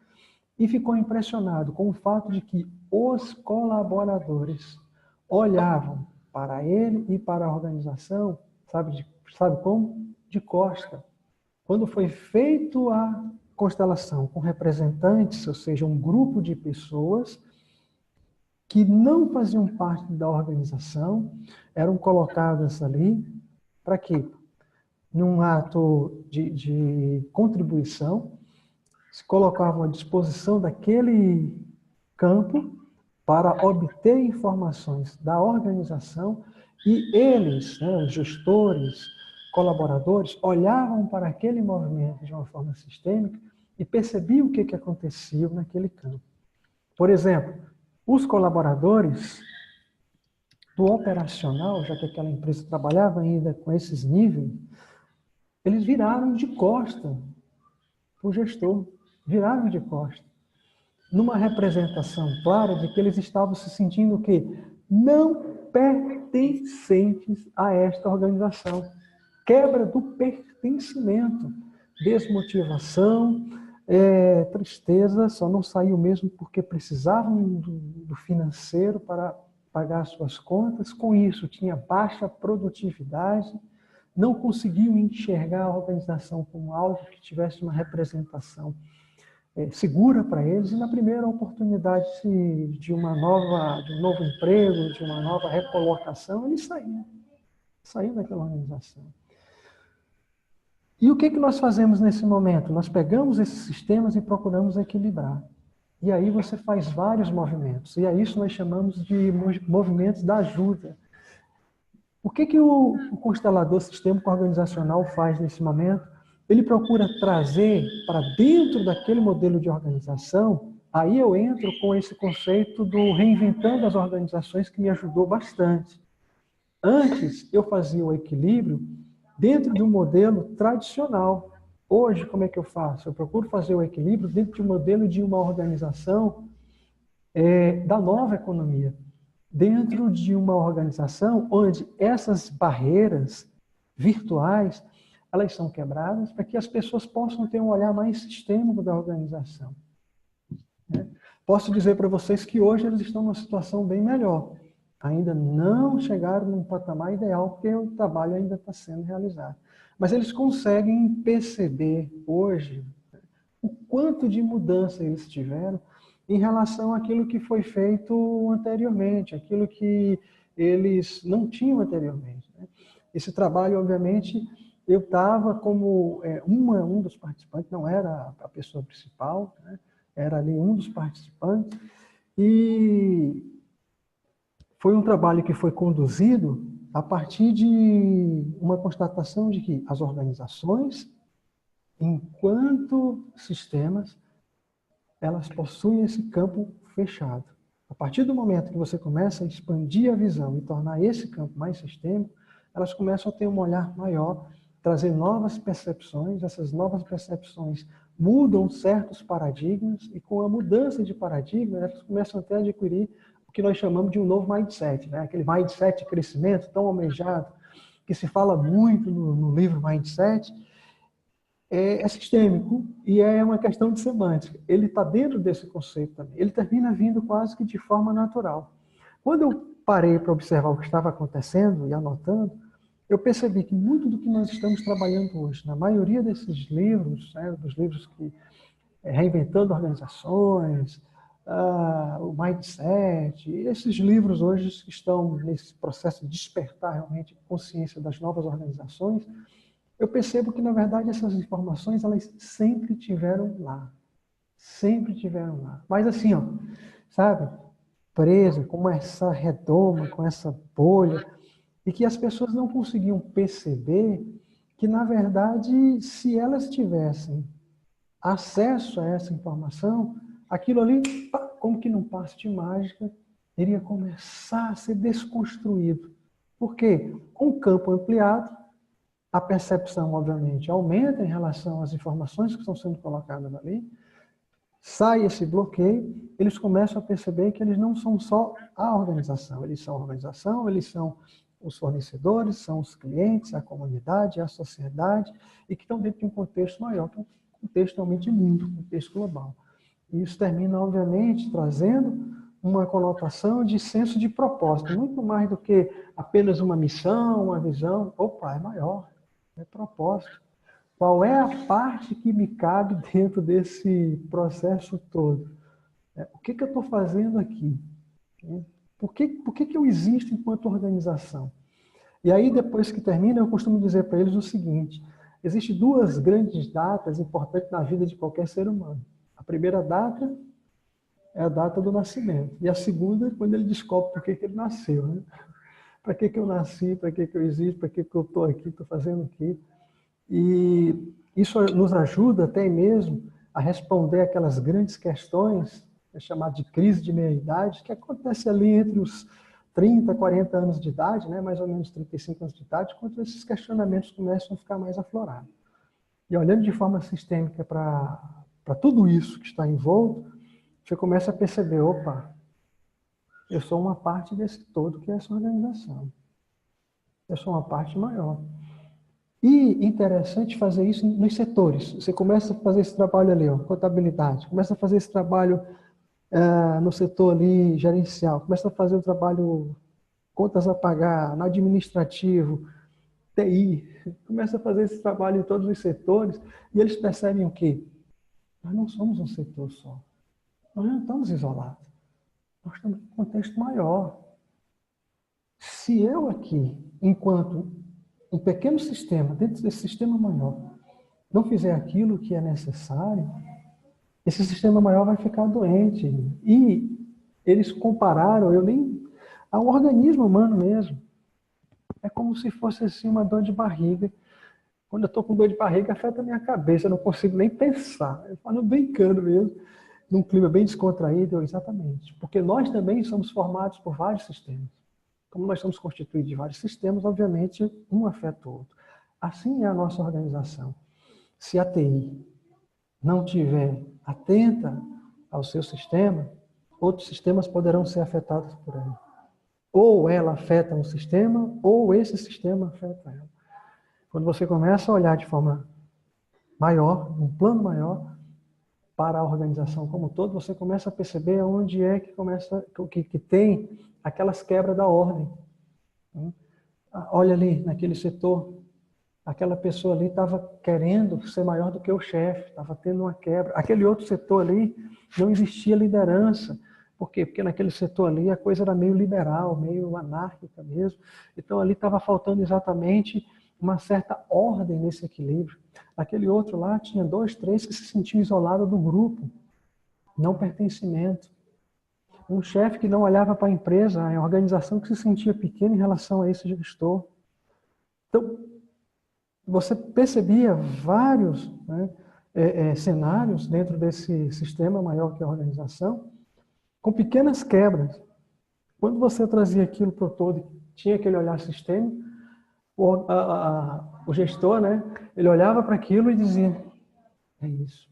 e ficou impressionado com o fato de que os colaboradores olhavam para ele e para a organização, sabe como? De costa. Quando foi feito a constelação com representantes, ou seja, um grupo de pessoas que não faziam parte da organização, eram colocadas ali, para quê? Num ato de contribuição, se colocavam à disposição daquele campo para obter informações da organização e eles, né, os gestores, colaboradores, olhavam para aquele movimento de uma forma sistêmica e percebiam o que acontecia naquele campo. Por exemplo, os colaboradores do operacional, já que aquela empresa trabalhava ainda com esses níveis, eles viraram de costa para o gestor, viraram de costa, numa representação clara de que eles estavam se sentindo o quê? Não pertencentes a esta organização. Quebra do pertencimento, desmotivação, tristeza, só não saiu mesmo porque precisavam do financeiro para pagar suas contas. Com isso, tinha baixa produtividade, não conseguiam enxergar a organização como algo que tivesse uma representação segura para eles, e na primeira oportunidade de um novo emprego, de uma nova recolocação, eles saíram daquela organização. E o que nós fazemos nesse momento? Nós pegamos esses sistemas e procuramos equilibrar. E aí você faz vários movimentos, e a isso nós chamamos de movimentos da ajuda. O que o constelador sistêmico organizacional faz nesse momento? Ele procura trazer para dentro daquele modelo de organização, aí eu entro com esse conceito do reinventando as organizações que me ajudou bastante. Antes, eu fazia o equilíbrio dentro de um modelo tradicional. Hoje, como é que eu faço? Eu procuro fazer o equilíbrio dentro de um modelo de uma organização da nova economia. Dentro de uma organização onde essas barreiras virtuais elas são quebradas para que as pessoas possam ter um olhar mais sistêmico da organização. Posso dizer para vocês que hoje eles estão numa situação bem melhor. Ainda não chegaram num patamar ideal, porque o trabalho ainda está sendo realizado. Mas eles conseguem perceber hoje o quanto de mudança eles tiveram em relação àquilo que foi feito anteriormente, aquilo que eles não tinham anteriormente. Esse trabalho, obviamente, eu estava como um dos participantes, não era a pessoa principal, né? Era ali um dos participantes, e foi um trabalho que foi conduzido a partir de uma constatação de que as organizações, enquanto sistemas, elas possuem esse campo fechado. A partir do momento que você começa a expandir a visão e tornar esse campo mais sistêmico, elas começam a ter um olhar maior, trazer novas percepções. Essas novas percepções mudam certos paradigmas, e com a mudança de paradigma, elas começam até a adquirir o que nós chamamos de um novo mindset, né? Aquele mindset de crescimento tão almejado, que se fala muito no livro Mindset, é sistêmico e é uma questão de semântica. Ele está dentro desse conceito também. Ele termina vindo quase que de forma natural. Quando eu parei para observar o que estava acontecendo e anotando, eu percebi que muito do que nós estamos trabalhando hoje, na maioria desses livros, né, dos livros que Reinventando Organizações, o Mindset, esses livros hoje que estão nesse processo de despertar realmente consciência das novas organizações, eu percebo que, na verdade, essas informações, elas sempre tiveram lá. Sempre tiveram lá. Mas assim, ó, sabe? Presa, com essa redoma, com essa bolha, e que as pessoas não conseguiam perceber que, na verdade, se elas tivessem acesso a essa informação, aquilo ali, como que num passe de mágica, iria começar a ser desconstruído. Por quê? Com o campo ampliado, a percepção, obviamente, aumenta em relação às informações que estão sendo colocadas ali, sai esse bloqueio, eles começam a perceber que eles não são só a organização, eles são os fornecedores, são os clientes, a comunidade, a sociedade, e que estão dentro de um contexto maior, que é um contexto realmente de mundo, um contexto global. E isso termina, obviamente, trazendo uma conotação de senso de propósito, muito mais do que apenas uma missão, uma visão. Opa, é maior, é propósito. Qual é a parte que me cabe dentro desse processo todo? O que eu estou fazendo aqui? Por que eu existo enquanto organização? E aí, depois que termina, eu costumo dizer para eles o seguinte: existem duas grandes datas importantes na vida de qualquer ser humano. A primeira data é a data do nascimento. E a segunda é quando ele descobre por que ele nasceu. Né? Para que eu nasci, para que eu existo, para que eu estou aqui, estou fazendo o quê? E isso nos ajuda até mesmo a responder aquelas grandes questões, chamadas de crise de meia-idade, que acontece ali entre os 30, 40 anos de idade, né, mais ou menos 35 anos de idade, quando esses questionamentos começam a ficar mais aflorados. E olhando de forma sistêmica para tudo isso que está envolto, você começa a perceber, opa, eu sou uma parte desse todo que é essa organização. Eu sou uma parte maior. E interessante fazer isso nos setores. Você começa a fazer esse trabalho ali, ó, contabilidade, começa a fazer esse trabalho no setor ali gerencial, começa a fazer o trabalho contas a pagar, no administrativo, TI, começa a fazer esse trabalho em todos os setores e eles percebem o quê? Nós não somos um setor só. Nós não estamos isolados. Nós estamos em um contexto maior. Se eu aqui, enquanto um pequeno sistema, dentro desse sistema maior, não fizer aquilo que é necessário, esse sistema maior vai ficar doente. E eles compararam, ao organismo humano mesmo. É como se fosse assim uma dor de barriga. Quando eu estou com dor de barriga, afeta a minha cabeça, eu não consigo nem pensar. Eu falo brincando mesmo, num clima bem descontraído, exatamente. Porque nós também somos formados por vários sistemas. Como nós somos constituídos de vários sistemas, obviamente, um afeta o outro. Assim é a nossa organização. Se a TI não estiver atenta ao seu sistema, outros sistemas poderão ser afetados por ela. Ou ela afeta um sistema, ou esse sistema afeta ela. Quando você começa a olhar de forma maior, um plano maior, para a organização como um todo, você começa a perceber onde é que tem aquelas quebras da ordem. Olha ali, naquele setor, aquela pessoa ali estava querendo ser maior do que o chefe, estava tendo uma quebra. Aquele outro setor ali, não existia liderança. Por quê? Porque naquele setor ali a coisa era meio liberal, meio anárquica mesmo. Então ali estava faltando exatamente uma certa ordem nesse equilíbrio. Aquele outro lá tinha 2, 3 que se sentiam isolados do grupo, não pertencimento. Um chefe que não olhava para a empresa, a organização que se sentia pequena em relação a esse gestor. Então, você percebia vários cenários dentro desse sistema maior que a organização, com pequenas quebras. Quando você trazia aquilo para o todo, tinha aquele olhar sistêmico, o gestor, né, ele olhava para aquilo e dizia, é isso.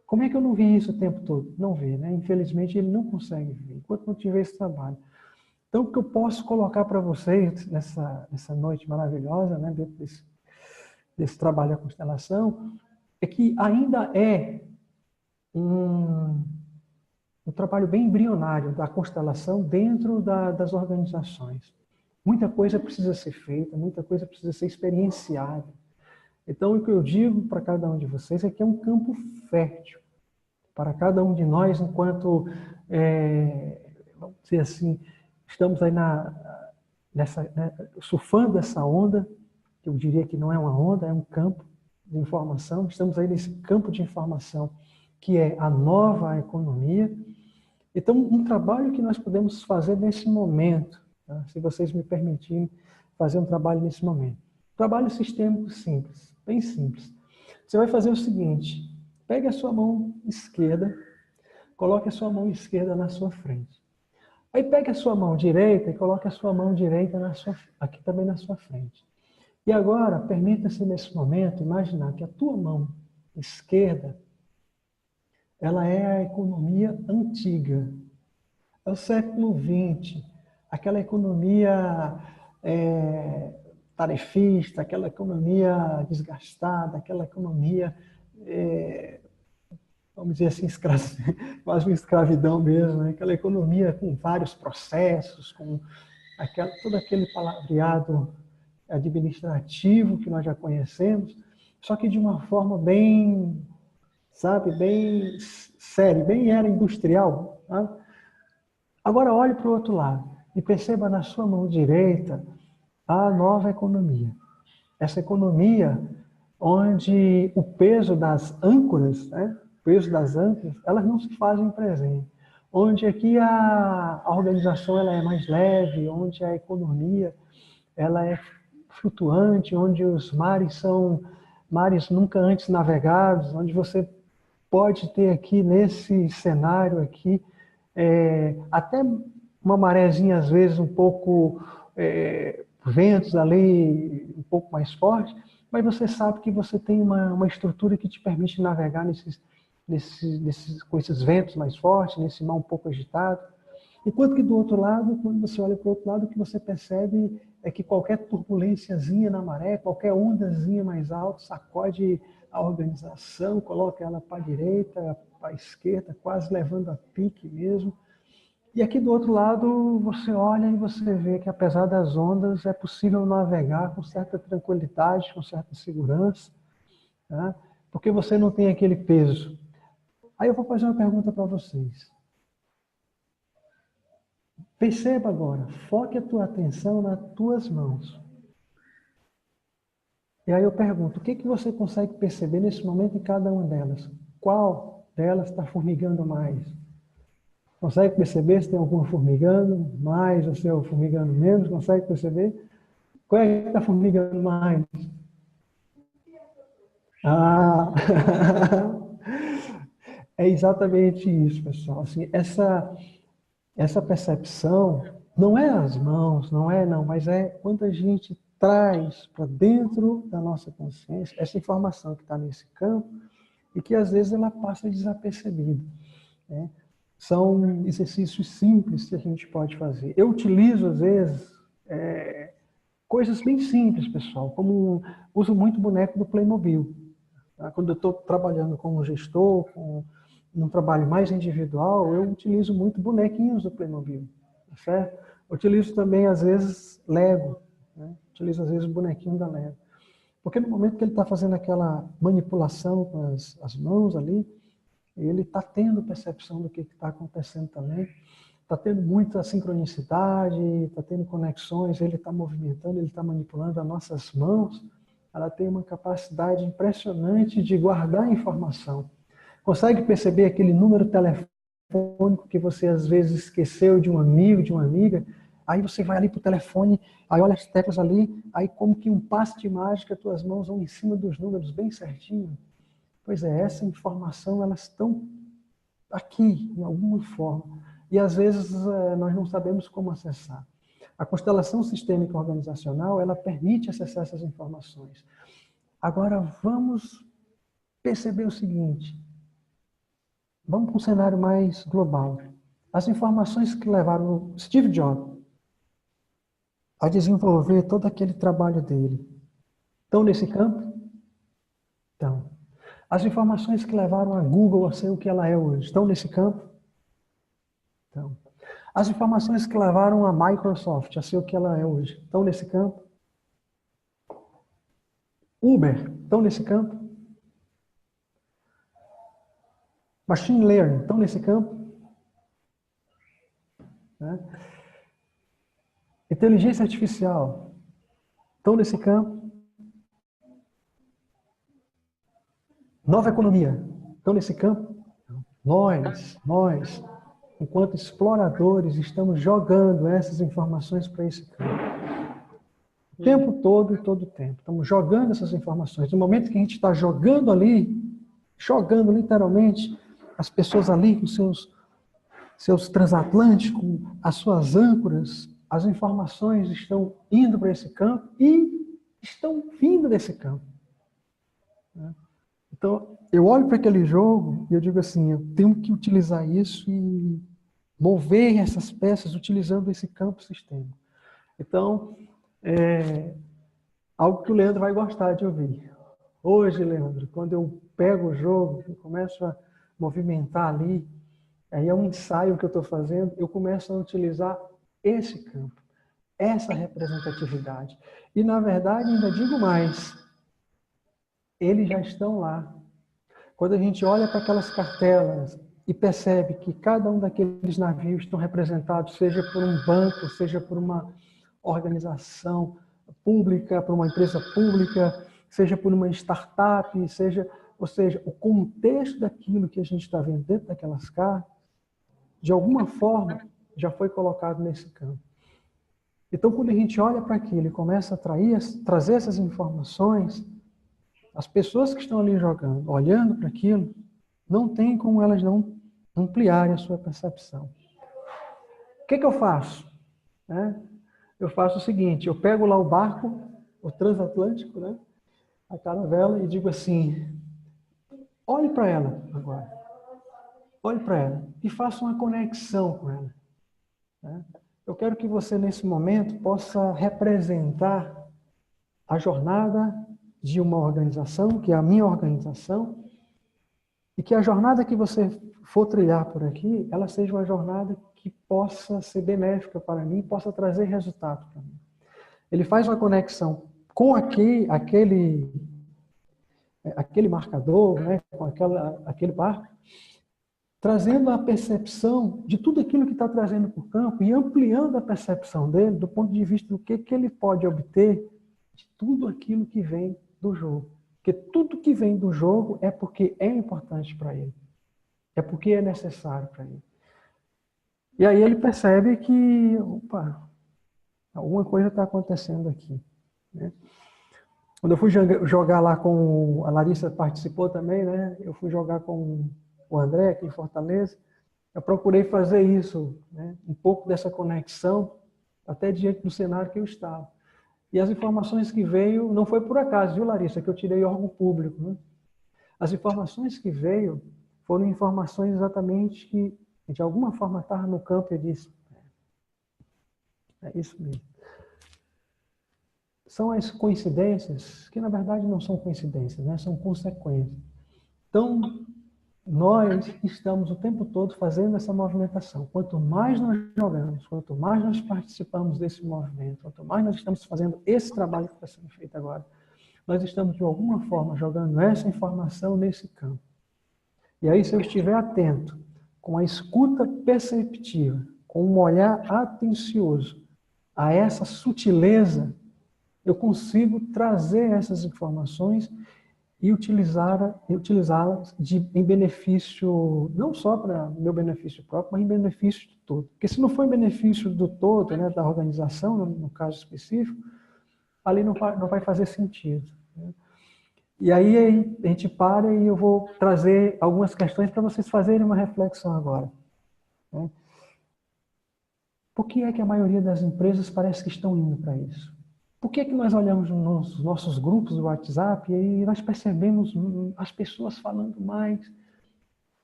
Como é que eu não vi isso o tempo todo? Não vê, né? Infelizmente, ele não consegue ver, enquanto não tiver esse trabalho. Então, o que eu posso colocar para vocês nessa noite maravilhosa, né, dentro desse trabalho da constelação, é que ainda é um trabalho bem embrionário da constelação dentro das organizações. Muita coisa precisa ser feita, muita coisa precisa ser experienciada. Então, o que eu digo para cada um de vocês é que é um campo fértil para cada um de nós, enquanto, vamos dizer assim, estamos aí surfando essa onda, que eu diria que não é uma onda, é um campo de informação. Estamos aí nesse campo de informação que é a nova economia. Então, um trabalho que nós podemos fazer nesse momento, tá? Se vocês me permitirem fazer um trabalho nesse momento. Trabalho sistêmico simples, bem simples. Você vai fazer o seguinte: pegue a sua mão esquerda, coloque a sua mão esquerda na sua frente. Aí pegue a sua mão direita e coloque a sua mão direita aqui também na sua frente. E agora, permita-se nesse momento imaginar que a tua mão esquerda, ela é a economia antiga. É o século XX, aquela economia tarefista, aquela economia desgastada, aquela economia, vamos dizer assim, quase uma escravidão mesmo, né? Aquela economia com vários processos, com todo aquele palavreado administrativo que nós já conhecemos, só que de uma forma bem, sabe, bem séria, bem era industrial. Sabe? Agora olhe para o outro lado e perceba na sua mão direita a nova economia. Essa economia onde o peso das âncoras, né, elas não se fazem presente. Onde aqui a organização ela é mais leve, onde a economia ela é flutuante, onde os mares são mares nunca antes navegados, onde você pode ter aqui nesse cenário aqui até uma marezinha às vezes um pouco ventos ali um pouco mais fortes, mas você sabe que você tem uma estrutura que te permite navegar com esses ventos mais fortes, nesse mar um pouco agitado. Enquanto que do outro lado, quando você olha para o outro lado, o que você percebe é que qualquer turbulênciazinha na maré, qualquer ondazinha mais alta, sacode a organização, coloca ela para a direita, para a esquerda, quase levando a pique mesmo. E aqui do outro lado, você olha e você vê que apesar das ondas, é possível navegar com certa tranquilidade, com certa segurança, tá? Porque você não tem aquele peso. Aí eu vou fazer uma pergunta para vocês. Perceba agora, foque a tua atenção nas tuas mãos. E aí eu pergunto, o que você consegue perceber nesse momento em cada uma delas? Qual delas está formigando mais? Consegue perceber se tem alguma formigando mais ou se é formigando menos? Consegue perceber? Qual é que está formigando mais? Ah! É exatamente isso, pessoal. Assim, essa percepção não é as mãos, não, mas é quando a gente traz para dentro da nossa consciência essa informação que está nesse campo e que às vezes ela passa desapercebida, né? São exercícios simples que a gente pode fazer. Eu utilizo, às vezes, coisas bem simples, pessoal, como uso muito boneco do Playmobil. Tá? Quando eu estou trabalhando como gestor, num trabalho mais individual, eu utilizo muito bonequinhos do Playmobil. Tá certo? Utilizo também, às vezes, Lego. Né? Utilizo, às vezes, o bonequinho da Lego. Porque no momento que ele está fazendo aquela manipulação com as mãos ali, ele está tendo percepção do que está acontecendo também, está tendo muita sincronicidade, está tendo conexões, ele está movimentando, ele está manipulando as nossas mãos, ela tem uma capacidade impressionante de guardar informação. Consegue perceber aquele número telefônico que você às vezes esqueceu de um amigo, de uma amiga? Aí você vai ali para o telefone, aí olha as teclas ali, aí como que um passe de mágica, as tuas mãos vão em cima dos números bem certinho. Pois é, essa informação, elas estão aqui, em alguma forma. E às vezes nós não sabemos como acessar. A constelação sistêmica organizacional, ela permite acessar essas informações. Agora vamos perceber o seguinte, vamos para um cenário mais global. As informações que levaram o Steve Jobs a desenvolver todo aquele trabalho dele, estão nesse campo? Então, as informações que levaram a Google a ser o que ela é hoje, estão nesse campo? Então, as informações que levaram a Microsoft a ser o que ela é hoje, estão nesse campo? Uber, estão nesse campo? Machine Learning, estão nesse campo? Né? Inteligência artificial, estão nesse campo? Nova economia, estão nesse campo? Nós, enquanto exploradores, estamos jogando essas informações para esse campo. O tempo todo e todo o tempo. Estamos jogando essas informações. No momento que a gente está jogando literalmente, as pessoas ali com seus transatlânticos, as suas âncoras, as informações estão indo para esse campo e estão vindo desse campo. Então, eu olho para aquele jogo e eu digo assim, eu tenho que utilizar isso e mover essas peças utilizando esse campo sistêmico. Então, algo que o Leandro vai gostar de ouvir. Hoje, Leandro, quando eu pego o jogo, eu começo a movimentar ali, aí é um ensaio que eu estou fazendo, eu começo a utilizar esse campo, essa representatividade. E, na verdade, ainda digo mais, eles já estão lá. Quando a gente olha para aquelas cartelas e percebe que cada um daqueles navios estão representados, seja por um banco, seja por uma organização pública, por uma empresa pública, seja por uma startup, ou seja, o contexto daquilo que a gente está vendo dentro daquelas cartas, de alguma forma, já foi colocado nesse campo. Então, quando a gente olha para aquilo e começa a trazer essas informações, as pessoas que estão ali jogando, olhando para aquilo, não tem como elas não ampliarem a sua percepção. O que eu faço? Eu faço o seguinte, eu pego lá o barco, o transatlântico, a caravela, e digo assim, olhe para ela agora. Olhe para ela e faça uma conexão com ela. Eu quero que você, nesse momento, possa representar a jornada de uma organização, que é a minha organização, e que a jornada que você for trilhar por aqui, ela seja uma jornada que possa ser benéfica para mim, possa trazer resultado para mim. Ele faz uma conexão com aquele marcador, com aquele barco, trazendo a percepção de tudo aquilo que está trazendo para o campo e ampliando a percepção dele do ponto de vista do que ele pode obter de tudo aquilo que vem do jogo. Porque tudo que vem do jogo é porque é importante para ele. É porque é necessário para ele. E aí ele percebe que, opa, alguma coisa está acontecendo aqui. Quando eu fui jogar lá com... A Larissa participou também, eu fui jogar com o André aqui em Fortaleza. Eu procurei fazer isso, um pouco dessa conexão, até diante do cenário que eu estava. E as informações que veio, não foi por acaso, viu, Larissa, que eu tirei órgão público. As informações que veio foram informações exatamente que, de alguma forma, estavam no campo e eu disse, é isso mesmo. São as coincidências, que na verdade não são coincidências, são consequências. Então, nós estamos o tempo todo fazendo essa movimentação. Quanto mais nós jogamos, quanto mais nós participamos desse movimento, quanto mais nós estamos fazendo esse trabalho que está sendo feito agora, nós estamos, de alguma forma, jogando essa informação nesse campo. E aí, se eu estiver atento, com a escuta perceptiva, com um olhar atencioso a essa sutileza, eu consigo trazer essas informações e utilizá-las em benefício, não só para meu benefício próprio, mas em benefício de todo. Porque se não for em benefício do todo, da organização, no caso específico, ali não vai fazer sentido. E aí a gente para e eu vou trazer algumas questões para vocês fazerem uma reflexão agora. Por que é que a maioria das empresas parece que estão indo para isso? Por que nós olhamos nos nossos grupos do WhatsApp e nós percebemos as pessoas falando mais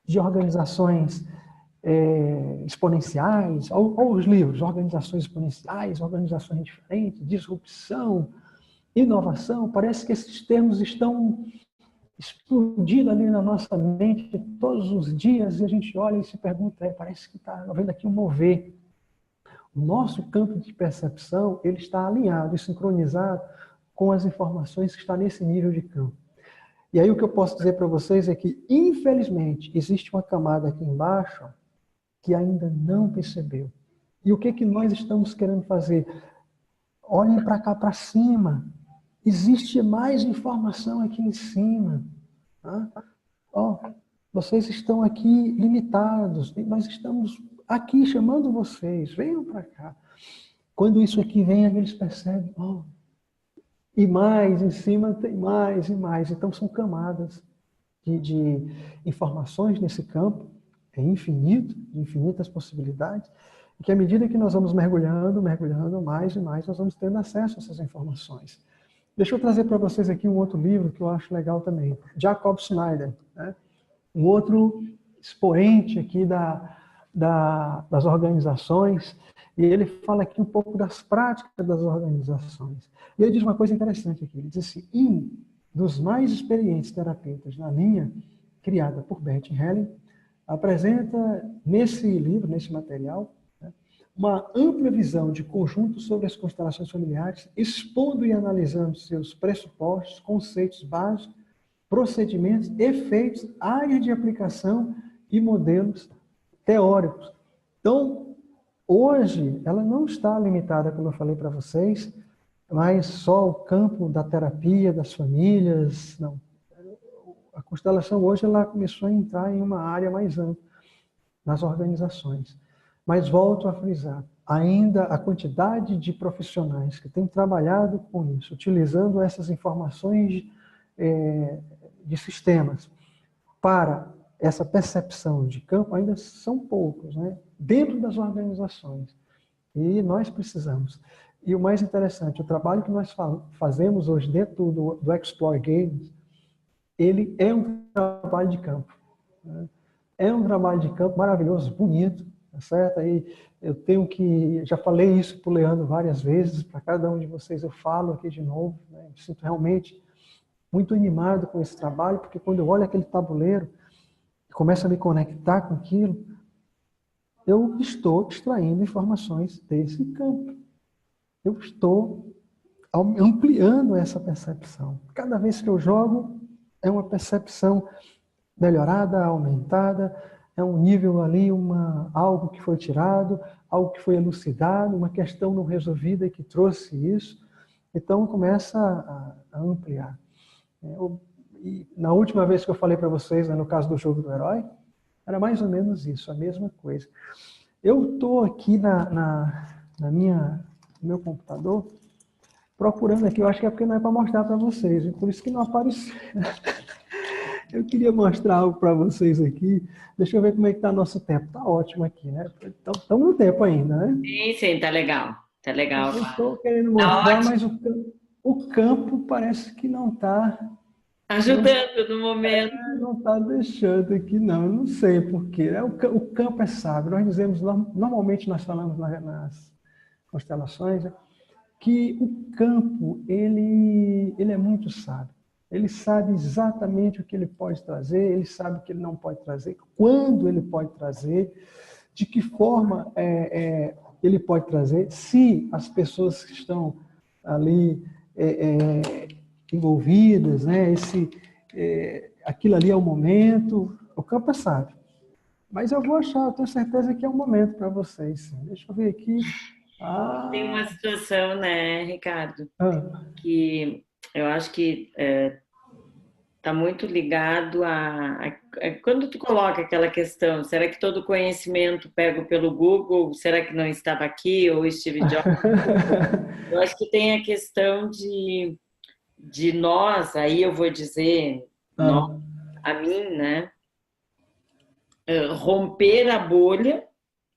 de organizações exponenciais, ou os livros, organizações exponenciais, organizações diferentes, disrupção, inovação? Parece que esses termos estão explodindo ali na nossa mente todos os dias e a gente olha e se pergunta, parece que está havendo aqui um mover. O nosso campo de percepção, ele está alinhado e sincronizado com as informações que estão nesse nível de campo. E aí o que eu posso dizer para vocês é que, infelizmente, existe uma camada aqui embaixo que ainda não percebeu. E o que que nós estamos querendo fazer? Olhem para cá, para cima. Existe mais informação aqui em cima. Tá? Ó, vocês estão aqui limitados. Nós estamos aqui chamando vocês. Venham para cá. Quando isso aqui vem, eles percebem. Oh, e mais, em cima tem mais e mais. Então são camadas de informações nesse campo. É infinito, infinitas possibilidades. E que à medida que nós vamos mergulhando mais e mais, nós vamos tendo acesso a essas informações. Deixa eu trazer para vocês aqui um outro livro que eu acho legal também. Jacob Snyder, né? Um outro expoente aqui das organizações, e ele fala aqui um pouco das práticas das organizações. E ele diz uma coisa interessante aqui, ele diz assim, um dos mais experientes terapeutas na linha, criada por Bert Helling, apresenta nesse livro, nesse material, uma ampla visão de conjunto sobre as constelações familiares, expondo e analisando seus pressupostos, conceitos básicos, procedimentos, efeitos, áreas de aplicação e modelos teóricos. Então, hoje, ela não está limitada, como eu falei para vocês, mas só ao campo da terapia, das famílias, não. A constelação hoje ela começou a entrar em uma área mais ampla nas organizações. Mas volto a frisar, ainda a quantidade de profissionais que têm trabalhado com isso, utilizando essas informações de sistemas para essa percepção de campo, ainda são poucos, né? Dentro das organizações. E nós precisamos. E o mais interessante, o trabalho que nós fazemos hoje dentro do Explore Games, ele é um trabalho de campo. Né? É um trabalho de campo maravilhoso, bonito, tá certo? Aí eu tenho que, já falei isso para o Leandro várias vezes, para cada um de vocês eu falo aqui de novo, né? Me sinto realmente muito animado com esse trabalho, porque quando eu olho aquele tabuleiro e começo a me conectar com aquilo, eu estou extraindo informações desse campo. Eu estou ampliando essa percepção. Cada vez que eu jogo, é uma percepção melhorada, aumentada, é um nível ali, algo que foi tirado, algo que foi elucidado, uma questão não resolvida que trouxe isso. Então, começa a ampliar. E na última vez que eu falei para vocês, né, no caso do jogo do herói, era mais ou menos isso, a mesma coisa. Eu estou aqui no meu computador, procurando aqui, eu acho que é porque não é para mostrar para vocês, por isso que não apareceu. Eu queria mostrar algo para vocês aqui. Deixa eu ver como é que está nosso tempo. Está ótimo aqui, né? Estamos no tempo ainda, né? Sim, tá legal. Tá legal. Eu estou querendo mostrar, mas o campo parece que não está ajudando no momento. Não está deixando aqui, não. Eu não sei por quê. O campo é sábio. Nós dizemos, normalmente nós falamos nas constelações, né, que o campo, ele é muito sábio. Ele sabe exatamente o que ele pode trazer, ele sabe o que ele não pode trazer, quando ele pode trazer, de que forma ele pode trazer, se as pessoas que estão ali envolvidas, né, aquilo ali é o momento, o campo é sábio. Mas eu vou achar, eu tenho certeza que é um momento para vocês. Sim. Deixa eu ver aqui. Tem uma situação, né, Ricardo, que eu acho que está muito ligado quando tu coloca aquela questão, será que todo conhecimento pego pelo Google, será que não estava aqui, ou Steve Jobs? Eu acho que tem a questão de nós, aí eu vou dizer, nós, a mim, né, romper a bolha,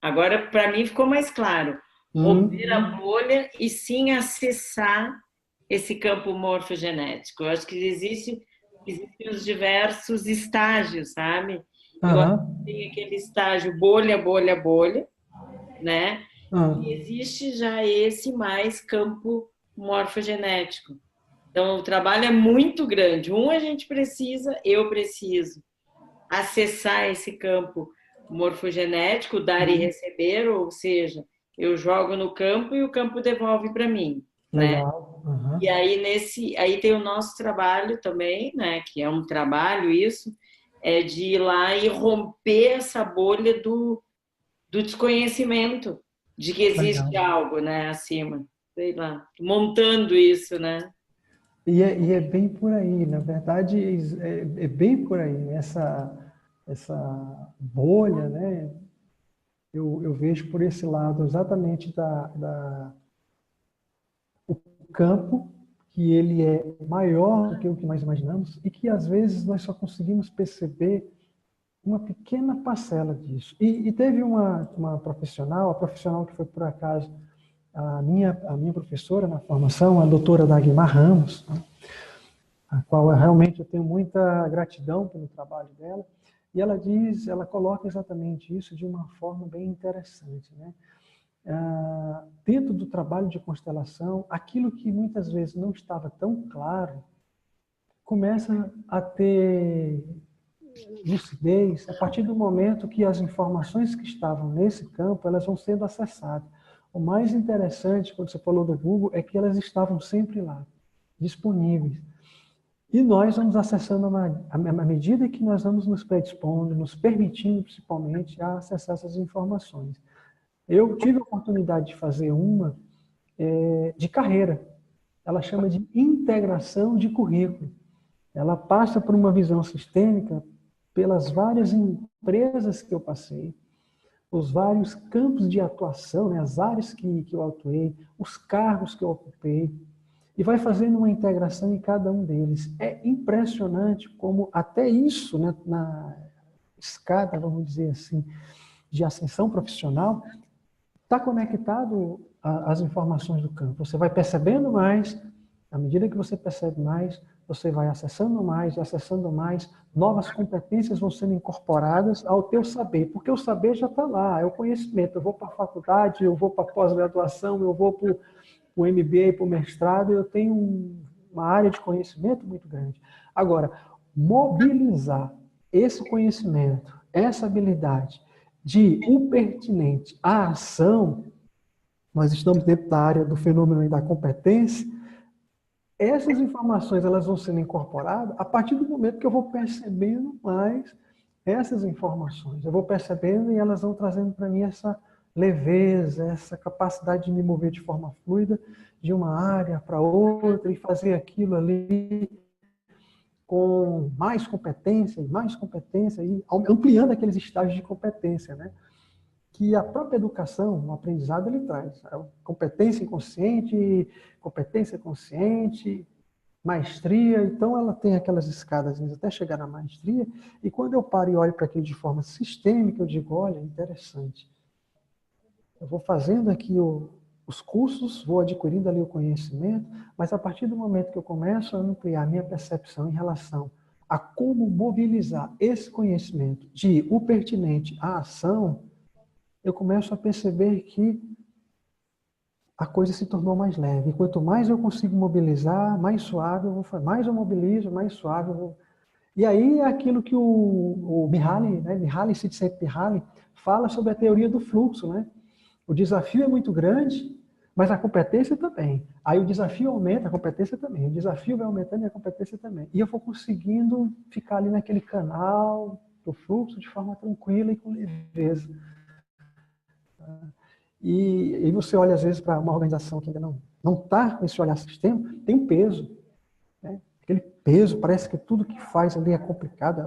agora para mim ficou mais claro, romper a bolha e sim acessar esse campo morfogenético. Eu acho que existem os diversos estágios, sabe? Eu acho que tem aquele estágio bolha, bolha, bolha, né? E existe já esse mais campo morfogenético. Então, o trabalho é muito grande. A gente precisa, eu preciso acessar esse campo morfogenético, dar e receber, ou seja, eu jogo no campo e o campo devolve para mim. né? Legal. Uhum. E aí tem o nosso trabalho também, né? Que é um trabalho isso, é de ir lá e romper essa bolha do desconhecimento de que existe Legal. algo, né? Acima, sei lá, montando isso, né? E é bem por aí, na verdade, é bem por aí, né? Essa bolha, né? Eu vejo por esse lado exatamente o campo, que ele é maior do que o que nós imaginamos e que às vezes nós só conseguimos perceber uma pequena parcela disso. E teve uma profissional, a profissional que foi por acaso a minha professora na formação, a doutora Dagmar Ramos, né, a qual realmente eu tenho muita gratidão pelo trabalho dela, e ela coloca exatamente isso de uma forma bem interessante, né? Dentro do trabalho de constelação, aquilo que muitas vezes não estava tão claro, começa a ter lucidez a partir do momento que as informações que estavam nesse campo, elas vão sendo acessadas. O mais interessante, quando você falou do Google, é que elas estavam sempre lá, disponíveis. E nós vamos acessando à medida que nós vamos nos predispondo, nos permitindo principalmente a acessar essas informações. Eu tive a oportunidade de fazer uma de carreira. Ela chama de integração de currículo. Ela passa por uma visão sistêmica pelas várias empresas que eu passei, os vários campos de atuação, né, as áreas que eu atuei, os cargos que eu ocupei, e vai fazendo uma integração em cada um deles. É impressionante como até isso, né, na escada, vamos dizer assim, de ascensão profissional, está conectado às informações do campo. Você vai percebendo mais, à medida que você percebe mais, você vai acessando mais, novas competências vão sendo incorporadas ao teu saber, porque o saber já está lá, é o conhecimento. Eu vou para a faculdade, eu vou para a pós-graduação, eu vou para o MBA, para o mestrado, eu tenho uma área de conhecimento muito grande. Agora, mobilizar esse conhecimento, essa habilidade, de o pertinente à ação, nós estamos dentro da área do fenômeno e da competência, essas informações elas vão sendo incorporadas a partir do momento que eu vou percebendo mais essas informações. Eu vou percebendo e elas vão trazendo para mim essa leveza, essa capacidade de me mover de forma fluida de uma área para outra e fazer aquilo ali com mais competência e ampliando aqueles estágios de competência, né? Que a própria educação, o aprendizado, ele traz. A competência consciente, maestria. Então, ela tem aquelas escadas até chegar na maestria. E quando eu paro e olho para aquilo de forma sistêmica, eu digo, olha, interessante. Eu vou fazendo aqui os cursos, vou adquirindo ali o conhecimento, mas a partir do momento que eu começo a ampliar a minha percepção em relação a como mobilizar esse conhecimento de o pertinente à ação, eu começo a perceber que a coisa se tornou mais leve. E quanto mais eu consigo mobilizar, mais suave eu vou fazer. Mais eu mobilizo, mais suave eu vou. E aí é aquilo que o Mihaly, né, Mihaly Csikszentmihalyi, fala sobre a teoria do fluxo, né? O desafio é muito grande, mas a competência também. Aí o desafio aumenta, a competência também. O desafio vai aumentando e a competência também. E eu vou conseguindo ficar ali naquele canal do fluxo de forma tranquila e com leveza. E você olha, às vezes, para uma organização que ainda não está com esse olhar sistêmico, tem um peso. Né? Aquele peso, parece que tudo que faz ali é complicado.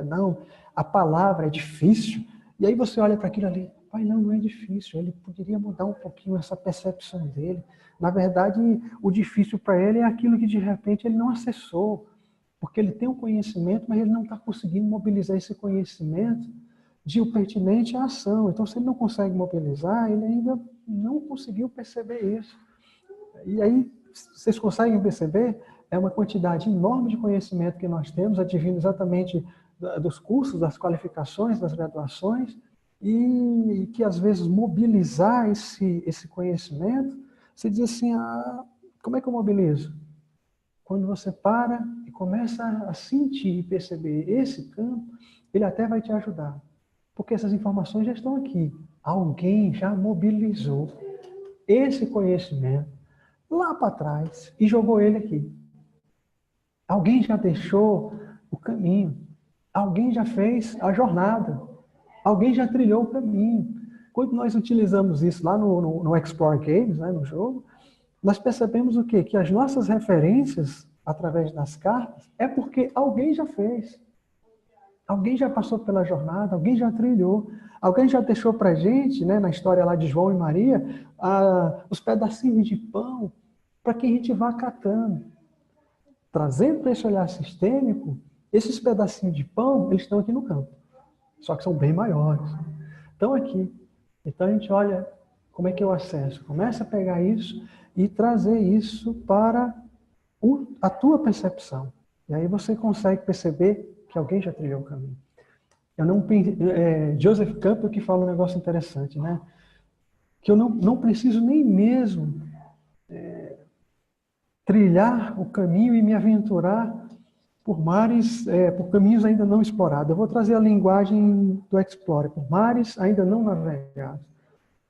Não, a palavra é difícil. E aí você olha para aquilo ali, pai, não é difícil. Ele poderia mudar um pouquinho essa percepção dele. Na verdade, o difícil para ele é aquilo que, de repente, ele não acessou. Porque ele tem um conhecimento, mas ele não está conseguindo mobilizar esse conhecimento de o pertinente à ação. Então, se ele não consegue mobilizar, ele ainda não conseguiu perceber isso. E aí, vocês conseguem perceber? É uma quantidade enorme de conhecimento que nós temos, advindo exatamente dos cursos, das qualificações, das graduações, e que, às vezes, mobilizar esse conhecimento, você diz assim, como é que eu mobilizo? Quando você para e começa a sentir e perceber esse campo, ele até vai te ajudar. Porque essas informações já estão aqui. Alguém já mobilizou esse conhecimento lá para trás e jogou ele aqui. Alguém já deixou o caminho. Alguém já fez a jornada. Alguém já trilhou o caminho. Quando nós utilizamos isso lá no Explore Games, né, no jogo, nós percebemos o quê? Que as nossas referências, através das cartas, é porque alguém já fez. Alguém já passou pela jornada, alguém já trilhou. Alguém já deixou para a gente, né, na história lá de João e Maria, os pedacinhos de pão para que a gente vá catando. Trazendo para esse olhar sistêmico, esses pedacinhos de pão, eles estão aqui no campo. Só que são bem maiores. Estão aqui. Então a gente olha como é que eu acesso. Começa a pegar isso e trazer isso para a tua percepção. E aí você consegue perceber que alguém já trilhou o caminho. Joseph Campbell que fala um negócio interessante, né? Que eu não preciso nem mesmo trilhar o caminho e me aventurar por mares, por caminhos ainda não explorados. Eu vou trazer a linguagem do Explorer, por mares ainda não navegados.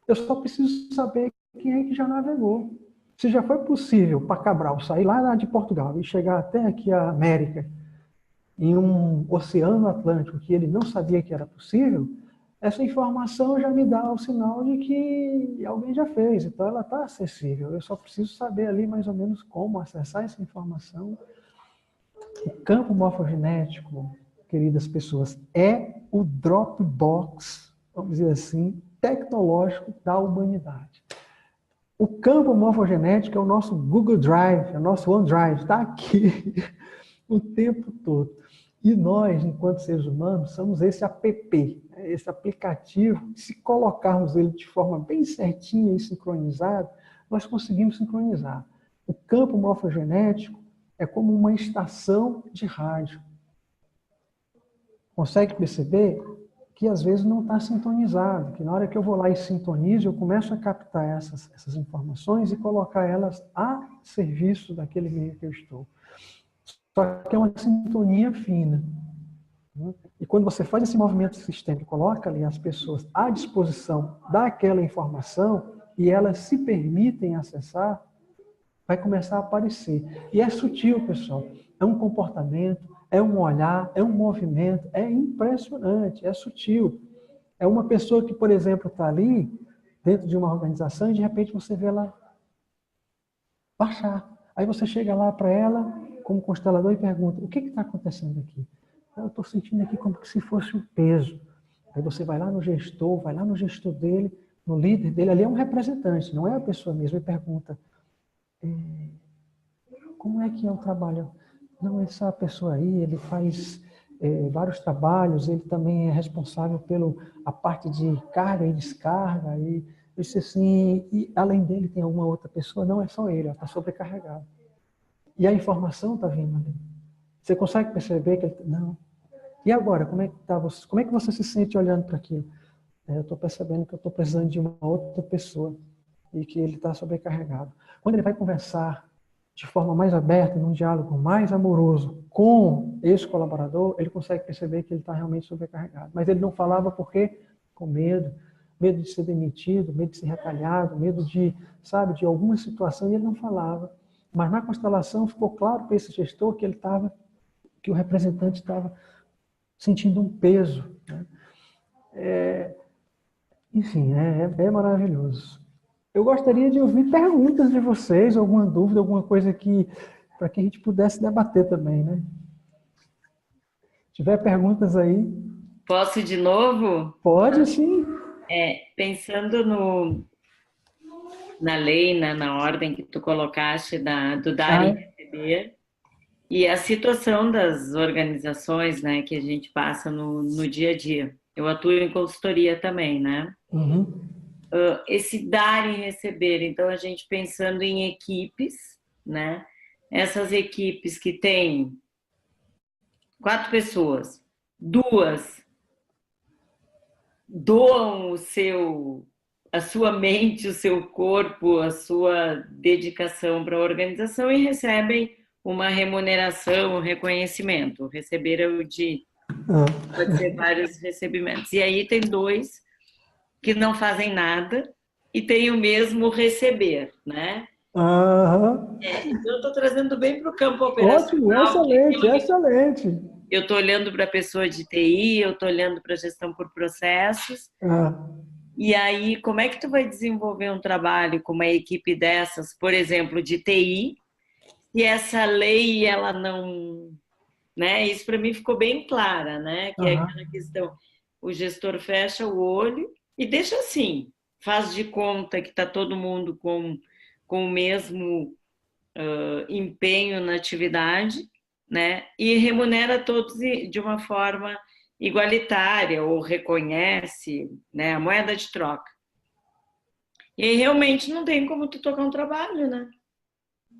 Eu só preciso saber quem é que já navegou. Se já foi possível para Cabral sair lá de Portugal e chegar até aqui a América, em um oceano Atlântico que ele não sabia que era possível, essa informação já me dá o sinal de que alguém já fez, então ela está acessível. Eu só preciso saber ali mais ou menos como acessar essa informação. O campo morfogenético, queridas pessoas, é o Dropbox, vamos dizer assim, tecnológico da humanidade. O campo morfogenético é o nosso Google Drive, é o nosso OneDrive, está aqui o tempo todo. E nós, enquanto seres humanos, somos esse app, esse aplicativo, se colocarmos ele de forma bem certinha e sincronizada, nós conseguimos sincronizar. O campo morfogenético é como uma estação de rádio. Consegue perceber que às vezes não está sintonizado, que na hora que eu vou lá e sintonizo, eu começo a captar essas informações e colocar elas a serviço daquele meio que eu estou. Só que é uma sintonia fina. E quando você faz esse movimento sistêmico, coloca ali as pessoas à disposição daquela informação e elas se permitem acessar, vai começar a aparecer. E é sutil, pessoal. É um comportamento, é um olhar, é um movimento, é impressionante, é sutil. É uma pessoa que, por exemplo, está ali, dentro de uma organização, e de repente você vê ela baixar. Aí você chega lá para ela, como constelador, e pergunta, o que está acontecendo aqui? Eu estou sentindo aqui como se fosse um peso. Aí você vai lá no gestor dele, no líder dele, ali é um representante, não é a pessoa mesmo, e pergunta, como é que é o trabalho? Não, essa pessoa aí, ele faz vários trabalhos, ele também é responsável pela parte de carga e descarga, e eu disse assim, e além dele tem alguma outra pessoa? Não, é só ele, está sobrecarregado. E a informação está vindo ali. Você consegue perceber que ele... Não. E agora, como é que tá você? Como é que você se sente olhando para aquilo? Eu estou percebendo que eu estou precisando de uma outra pessoa e que ele está sobrecarregado. Quando ele vai conversar de forma mais aberta, num diálogo mais amoroso com esse colaborador, ele consegue perceber que ele está realmente sobrecarregado. Mas ele não falava por quê? Com medo. Medo de ser demitido, medo de ser retalhado, medo de, sabe, de alguma situação, e ele não falava. Mas na constelação ficou claro para esse gestor que ele estava, que o representante estava sentindo um peso. Né? Enfim, é maravilhoso. Eu gostaria de ouvir perguntas de vocês, alguma dúvida, alguma coisa que para que a gente pudesse debater também, né? Se tiver perguntas aí. Posso de novo? Pode, sim. Pensando na lei, na ordem que tu colocaste do dar e receber, e a situação das organizações, né, que a gente passa no dia a dia. Eu atuo em consultoria também, né? Uhum. Esse dar e receber. Então, a gente pensando em equipes, né? Essas equipes que têm 4 pessoas, 2 doam a sua mente, o seu corpo, a sua dedicação para a organização e recebem uma remuneração, um reconhecimento. Receber pode ser vários recebimentos. E aí tem 2 que não fazem nada e tem o mesmo receber, né? Aham. Então, eu estou trazendo bem para o campo Ótimo, operacional, excelente, excelente. eu estou olhando para a pessoa de TI, eu estou olhando para a gestão por processos. Ah, E aí, como é que tu vai desenvolver um trabalho com uma equipe dessas, por exemplo, de TI, se essa lei ela não, né? Isso para mim ficou bem clara, né? Que é aquela aham. questão, o gestor fecha o olho e deixa assim, faz de conta que está todo mundo com o mesmo empenho na atividade, né? E remunera todos de uma forma igualitária ou reconhece, né, a moeda de troca. E aí realmente não tem como tu tocar um trabalho, né?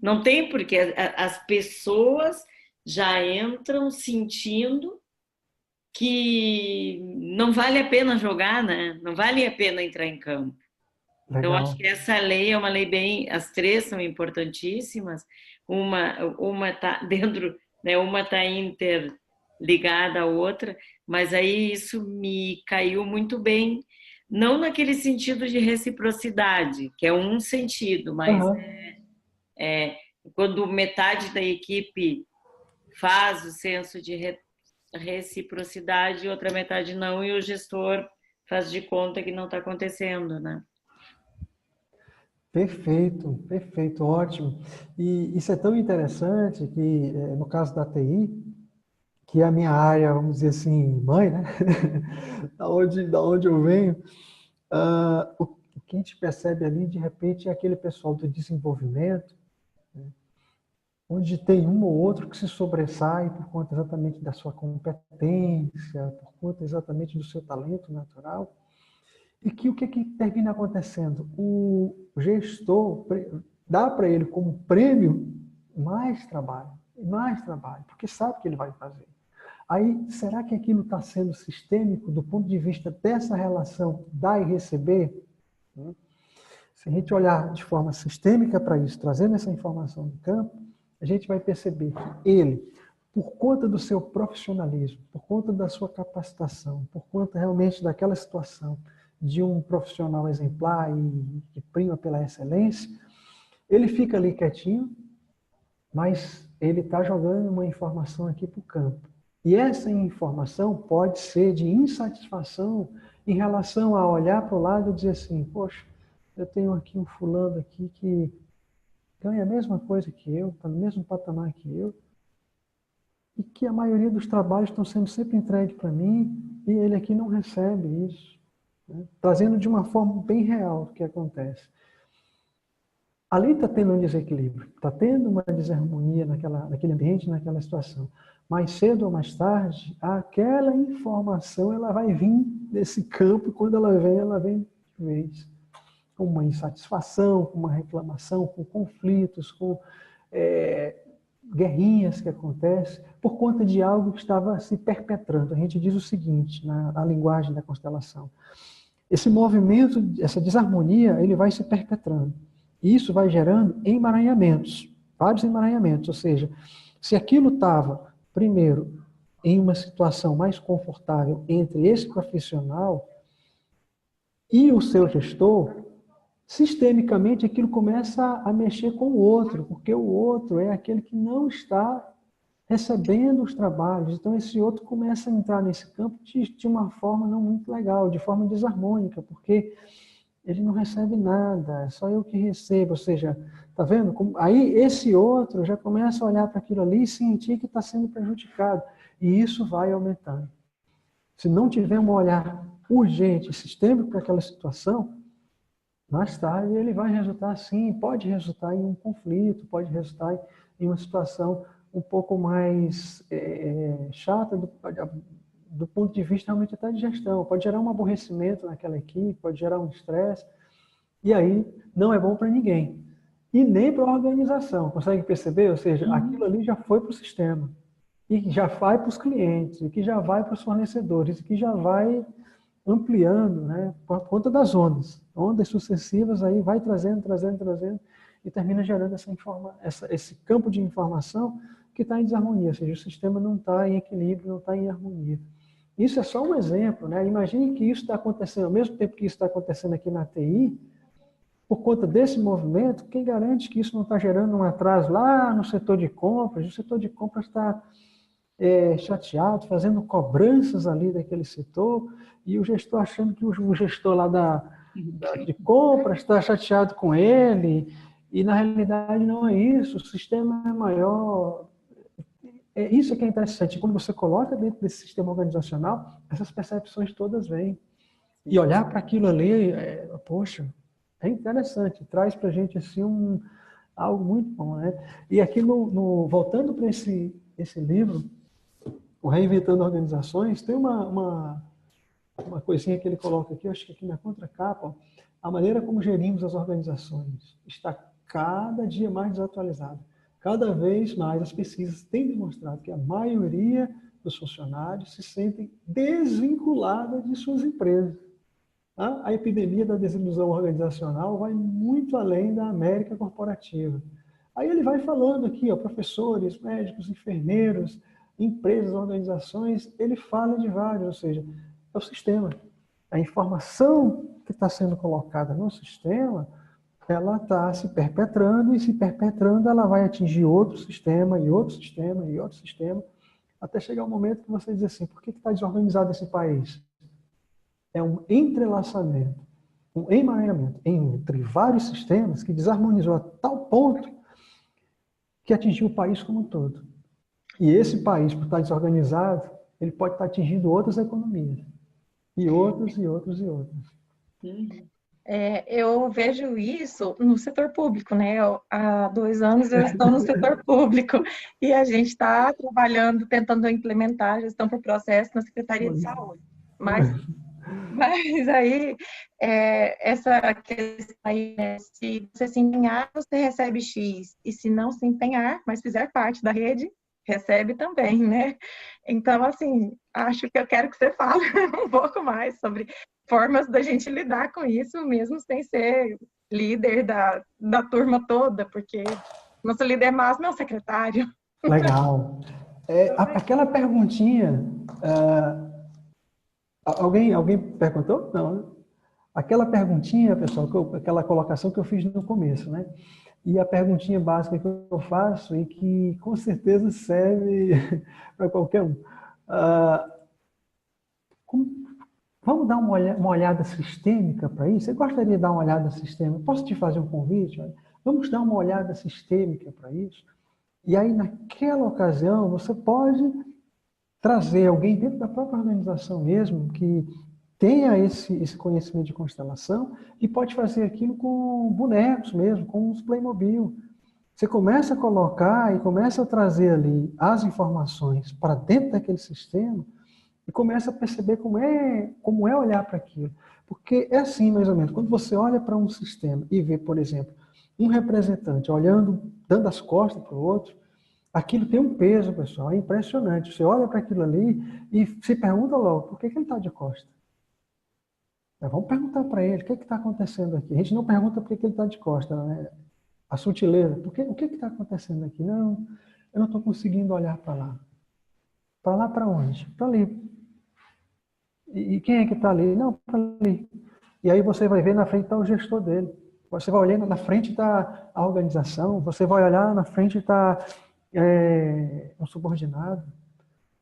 Não tem, porque as pessoas já entram sentindo que não vale a pena jogar, né? Não vale a pena entrar em campo. Então, acho Legal. que essa lei é uma lei bem. As três são importantíssimas. Uma está dentro, né? Uma está interligada à outra, mas aí isso me caiu muito bem, não naquele sentido de reciprocidade, que é um sentido, mas Aham. quando metade da equipe faz o senso de reciprocidade e outra metade não, e o gestor faz de conta que não está acontecendo, né? Perfeito, perfeito, ótimo. E isso é tão interessante que, no caso da TI, que é a minha área, vamos dizer assim, mãe, né? Da onde eu venho, o que a gente percebe ali, de repente, é aquele pessoal do desenvolvimento, onde tem um ou outro que se sobressai por conta exatamente da sua competência, por conta exatamente do seu talento natural, e que o que termina acontecendo? O gestor dá para ele como prêmio mais trabalho, porque sabe que ele vai fazer. Aí, será que aquilo está sendo sistêmico do ponto de vista dessa relação dar e receber? Se a gente olhar de forma sistêmica para isso, trazendo essa informação do campo, a gente vai perceber que ele, por conta do seu profissionalismo, por conta da sua capacitação, por conta realmente daquela situação de um profissional exemplar e que prima pela excelência, ele fica ali quietinho, mas ele está jogando uma informação aqui para o campo. E essa informação pode ser de insatisfação em relação a olhar para o lado e dizer assim, poxa, eu tenho aqui um fulano aqui que ganha a mesma coisa que eu, está no mesmo patamar que eu, e que a maioria dos trabalhos estão sendo sempre entregues para mim, e ele aqui não recebe isso. Né? Trazendo de uma forma bem real o que acontece. Ali está tendo um desequilíbrio, está tendo uma desarmonia naquele ambiente, naquela situação. Mais cedo ou mais tarde, aquela informação ela vai vir desse campo, e quando ela vem de vez. Com uma insatisfação, com uma reclamação, com conflitos, com guerrinhas que acontecem, por conta de algo que estava se perpetrando. A gente diz o seguinte, na linguagem da constelação, esse movimento, essa desarmonia, ele vai se perpetrando. E isso vai gerando emaranhamentos, vários emaranhamentos. Ou seja, se aquilo estava, primeiro, em uma situação mais confortável entre esse profissional e o seu gestor, sistemicamente aquilo começa a mexer com o outro, porque o outro é aquele que não está recebendo os trabalhos. Então, esse outro começa a entrar nesse campo de uma forma não muito legal, de forma desarmônica, porque ele não recebe nada, é só eu que recebo. Ou seja, tá vendo? Aí esse outro já começa a olhar para aquilo ali e sentir que está sendo prejudicado. E isso vai aumentando. Se não tiver um olhar urgente, sistêmico para aquela situação, mais tarde ele vai resultar, sim, pode resultar em um conflito, pode resultar em uma situação um pouco mais chata do ponto de vista realmente até de gestão. Pode gerar um aborrecimento naquela equipe, pode gerar um estresse, e aí não é bom para ninguém. E nem para a organização, consegue perceber? Ou seja, aquilo ali já foi para o sistema, e já vai para os clientes, e que já vai para os fornecedores, e que já vai ampliando, né, por conta das ondas sucessivas, aí vai trazendo, e termina gerando esse campo de informação que está em desarmonia, ou seja, o sistema não está em equilíbrio, não está em harmonia. Isso é só um exemplo, né? Imagine que isso está acontecendo, ao mesmo tempo que isso está acontecendo aqui na TI, por conta desse movimento, quem garante que isso não está gerando um atraso lá no setor de compras? O setor de compras está chateado, fazendo cobranças ali daquele setor, e o gestor achando que o gestor lá de compras está chateado com ele, e na realidade não é isso, o sistema é maior. Isso que é interessante, quando você coloca dentro desse sistema organizacional, essas percepções todas vêm. E olhar para aquilo ali, poxa, é interessante, traz para a gente assim, algo muito bom. Né? E aqui, voltando para esse livro, o Reinventando Organizações, tem uma coisinha que ele coloca aqui, acho que aqui na contracapa, ó, a maneira como gerimos as organizações está cada dia mais desatualizada. Cada vez mais as pesquisas têm demonstrado que a maioria dos funcionários se sentem desvinculados de suas empresas. A epidemia da desilusão organizacional vai muito além da América corporativa. Aí ele vai falando aqui, ó, professores, médicos, enfermeiros, empresas, organizações, ele fala de vários, ou seja, é o sistema. A informação que está sendo colocada no sistema, ela está se perpetrando, e se perpetrando, ela vai atingir outro sistema, e outro sistema, e outro sistema, até chegar um momento que você diz assim, por que está desorganizado esse país? É um entrelaçamento, um emaranhamento entre vários sistemas que desarmonizou a tal ponto que atingiu o país como um todo. E esse país, por estar desorganizado, ele pode estar atingindo outras economias. E outros, e outros, e outros. Eu vejo isso no setor público, né? Há 2 anos eu estou no setor público e a gente está trabalhando, tentando implementar a gestão por processo na Secretaria de Saúde. Mas aí, essa questão aí, né? Se você se empenhar, você recebe X, e se não se empenhar, mas fizer parte da rede, recebe também, né? Então, assim, acho que eu quero que você fale um pouco mais sobre formas da gente lidar com isso, mesmo sem ser líder da turma toda, porque nosso líder máximo é o secretário. Legal. Aquela perguntinha, alguém perguntou? Não. Aquela perguntinha, pessoal, aquela colocação que eu fiz no começo, né? E a perguntinha básica que eu faço e que com certeza serve para qualquer um. Vamos dar uma olhada sistêmica para isso? Você gostaria de dar uma olhada sistêmica? Posso te fazer um convite? Vamos dar uma olhada sistêmica para isso? E aí, naquela ocasião, você pode trazer alguém dentro da própria organização mesmo, que tenha esse conhecimento de constelação, e pode fazer aquilo com bonecos mesmo, com os Playmobil. Você começa a colocar e começa a trazer ali as informações para dentro daquele sistema e começa a perceber como é olhar para aquilo. Porque é assim, mais ou menos, quando você olha para um sistema e vê, por exemplo, um representante olhando, dando as costas para o outro, aquilo tem um peso, pessoal, é impressionante. Você olha para aquilo ali e se pergunta logo, por que ele está de costas? Vamos perguntar para ele, o que está acontecendo aqui? A gente não pergunta por que ele está de costas, né? A sutileza, o que está acontecendo aqui? Não, eu não estou conseguindo olhar para lá. Para lá para onde? Para ali. E quem é que está ali? Não, para ali. E aí você vai ver na frente está o gestor dele. Você vai olhando na frente está a organização, você vai olhar na frente está um subordinado.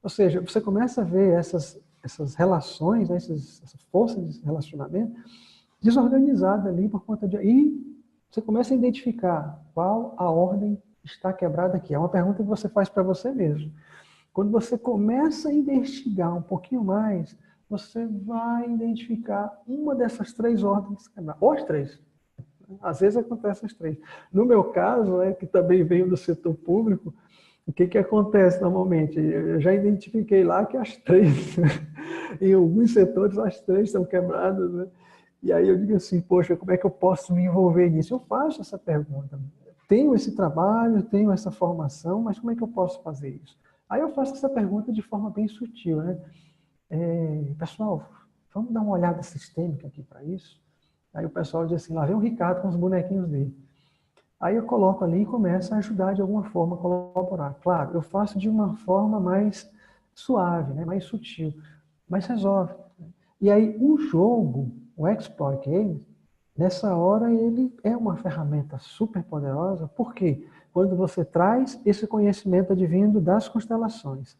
Ou seja, você começa a ver essas relações, né, essa força de relacionamento desorganizada ali por conta de... E você começa a identificar qual a ordem está quebrada aqui. É uma pergunta que você faz para você mesmo. Quando você começa a investigar um pouquinho mais, você vai identificar uma dessas 3 ordens quebradas. Ou as 3. Às vezes acontece as 3. No meu caso, que também venho do setor público, o que acontece normalmente? Eu já identifiquei lá que as 3, em alguns setores, as 3 são quebradas, né? E aí eu digo assim, poxa, como é que eu posso me envolver nisso? Eu faço essa pergunta. Tenho esse trabalho, tenho essa formação, mas como é que eu posso fazer isso? Aí eu faço essa pergunta de forma bem sutil, né? Pessoal, vamos dar uma olhada sistêmica aqui para isso? Aí o pessoal diz assim, lá vem o Ricardo com os bonequinhos dele. Aí eu coloco ali e começo a ajudar de alguma forma a colaborar. Claro, eu faço de uma forma mais suave, né? Mais sutil, mas resolve. E aí o jogo, o Exploit Game, Nessa hora, ele é uma ferramenta super poderosa, porque quando você traz esse conhecimento advindo das constelações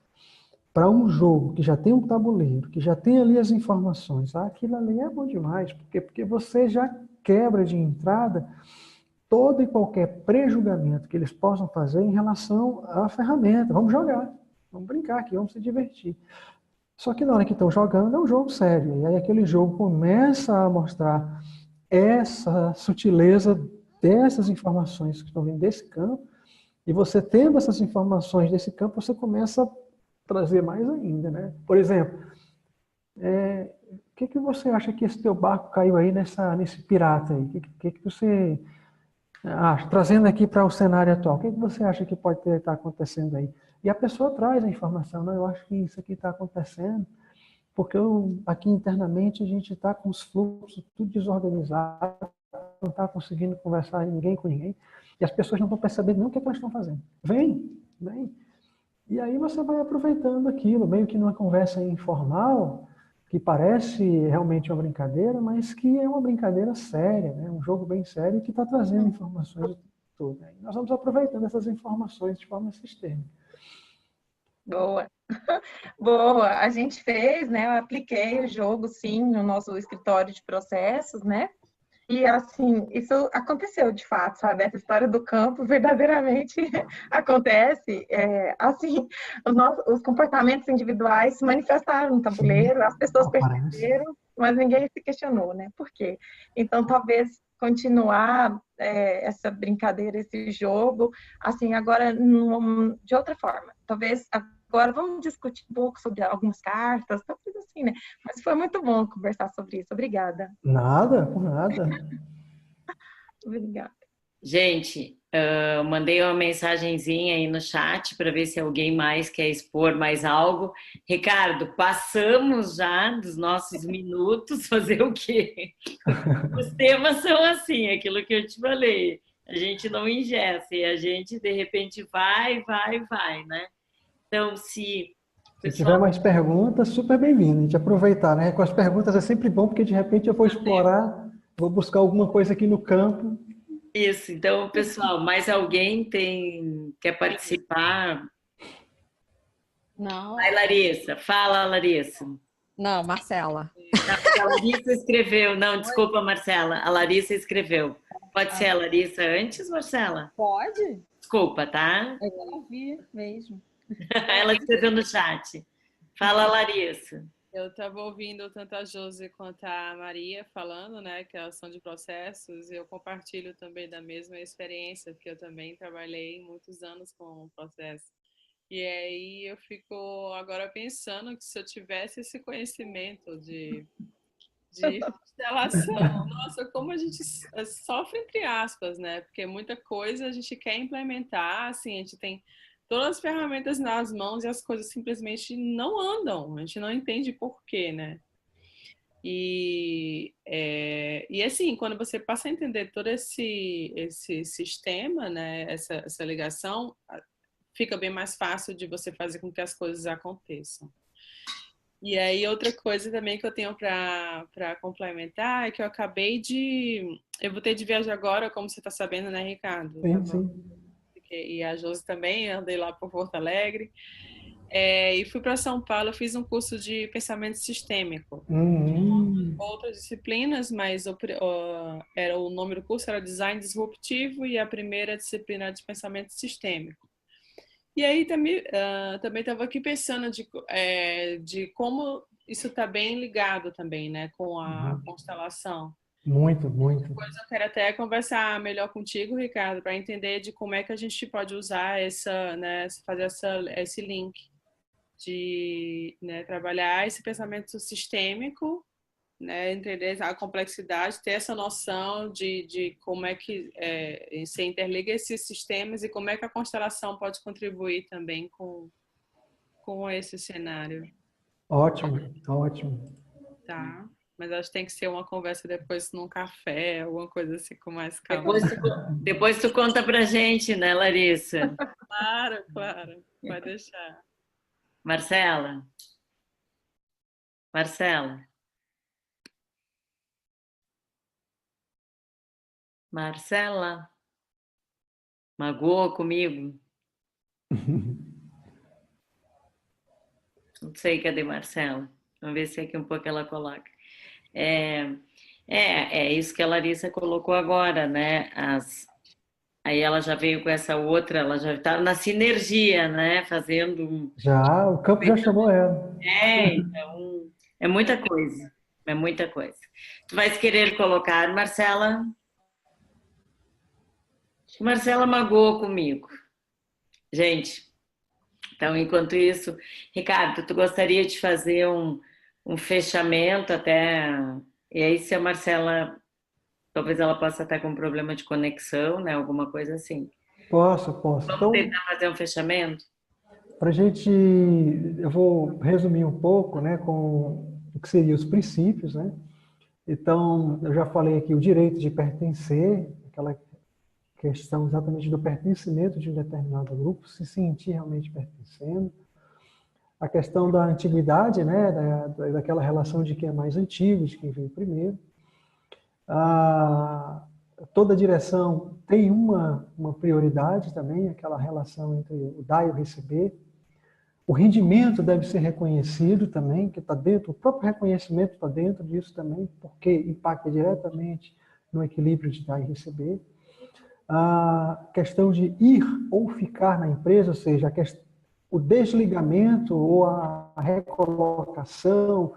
para um jogo que já tem um tabuleiro, que já tem ali as informações, aquilo ali é bom demais, porque você já quebra de entrada todo e qualquer prejulgamento que eles possam fazer em relação à ferramenta. Vamos jogar, vamos brincar aqui, vamos se divertir. Só que na hora que estão jogando, é um jogo sério. E aí aquele jogo começa a mostrar essa sutileza dessas informações que estão vindo desse campo, e você tendo essas informações desse campo, você começa a trazer mais ainda, né? Por exemplo, o que você acha que esse teu barco caiu aí nesse pirata aí? O que você acha? Trazendo aqui para o cenário atual, o que você acha que pode estar acontecendo aí? E a pessoa traz a informação, não, eu acho que isso aqui está acontecendo, porque aqui internamente a gente está com os fluxos tudo desorganizado, não está conseguindo conversar ninguém com ninguém, e as pessoas não estão percebendo nem o que elas estão fazendo. Vem, vem. E aí você vai aproveitando aquilo, meio que numa conversa informal, que parece realmente uma brincadeira, mas que é uma brincadeira séria, né? Um jogo bem sério que está trazendo informações de tudo. E nós vamos aproveitando essas informações de forma sistêmica. Boa. Boa. A gente fez, né? Eu apliquei o jogo, sim, no nosso escritório de processos, né? E, assim, isso aconteceu de fato, sabe? Essa história do campo verdadeiramente acontece. Assim, os comportamentos individuais se manifestaram no tabuleiro, as pessoas perceberam, mas ninguém se questionou, né? Por quê? Então, talvez continuar essa brincadeira, esse jogo, assim, agora de outra forma. Talvez agora vamos discutir um pouco sobre algumas cartas, talvez assim, né? Mas foi muito bom conversar sobre isso. Obrigada. Nada, por nada. Obrigada. Gente, eu mandei uma mensagenzinha aí no chat para ver se alguém mais quer expor mais algo. Ricardo, passamos já dos nossos minutos, fazer o quê? Os temas são assim, aquilo que eu te falei. A gente não engessa e a gente, de repente, vai, né? Então, se... Se tiver mais perguntas, super bem-vindo. A gente aproveitar, né? Com as perguntas é sempre bom, porque de repente eu vou explorar, vou buscar alguma coisa aqui no campo. Isso, então, pessoal, mais alguém quer participar? Não. Vai, Larissa. Fala, Larissa. Não, Marcela. A Larissa escreveu. Não, desculpa, Marcela. A Larissa escreveu. Pode ser a Larissa antes, Marcela? Pode? Desculpa, tá? Eu não vi mesmo. Ela escreveu no chat. Fala, Larissa. Eu estava ouvindo tanto a Josi quanto a Maria falando, né, que elas são de processos, e eu compartilho também da mesma experiência, porque eu também trabalhei muitos anos com o processo. E aí eu fico agora pensando que se eu tivesse esse conhecimento de constelação, nossa, como a gente sofre entre aspas, né? Porque muita coisa a gente quer implementar, assim, a gente tem todas as ferramentas nas mãos e as coisas simplesmente não andam, a gente não entende por quê, né? E assim, quando você passa a entender todo esse sistema, né, essa ligação, fica bem mais fácil de você fazer com que as coisas aconteçam. E aí, outra coisa também que eu tenho para complementar é que eu vou ter de viajar agora, como você está sabendo, né, Ricardo? Sim. E a Josi também, andei lá por Porto Alegre. E fui para São Paulo, eu fiz um curso de pensamento sistêmico. Outras disciplinas, mas o nome do curso era Design Disruptivo e a primeira disciplina era de pensamento sistêmico. E aí também estava aqui pensando de como isso está bem ligado também, né, com a constelação. Muito, muito. Depois eu quero até conversar melhor contigo, Ricardo, para entender de como é que a gente pode usar fazer esse link de, né, trabalhar esse pensamento sistêmico, né, entender a complexidade, ter essa noção de como é que se interliga esses sistemas e como é que a constelação pode contribuir também com esse cenário. Ótimo, ótimo. Tá, mas acho que tem que ser uma conversa depois num café, alguma coisa assim com mais calma. Depois tu conta pra gente, né, Larissa? Claro, pode deixar. Marcela? Marcela? Magoa comigo? Não sei, cadê Marcela? Vamos ver se aqui um pouco ela coloca. É isso que a Larissa colocou agora, né? Aí ela já veio com essa outra, ela já está na sinergia, né? Fazendo. Já, o campo já chamou ela. Então, é muita coisa. É muita coisa. Tu vais querer colocar, Marcela? Marcela magoou comigo. Gente, então, enquanto isso, Ricardo, tu gostaria de fazer um fechamento até. E aí, se a Marcela, talvez ela possa estar com um problema de conexão, né? Alguma coisa assim. Posso. Vamos Então, tentar fazer um fechamento? para a gente, eu vou resumir um pouco, né, com o que seriam os princípios, né? Então, eu já falei aqui o direito de pertencer, aquela questão exatamente do pertencimento de um determinado grupo, se sentir realmente pertencendo. A questão da antiguidade, né, daquela relação de quem é mais antigo, de quem veio primeiro. Toda direção tem uma prioridade também, aquela relação entre o dar e o receber. O rendimento deve ser reconhecido também, que está dentro, o próprio reconhecimento está dentro disso também, porque impacta diretamente no equilíbrio de dar e receber. A questão de ir ou ficar na empresa, ou seja, o desligamento ou a recolocação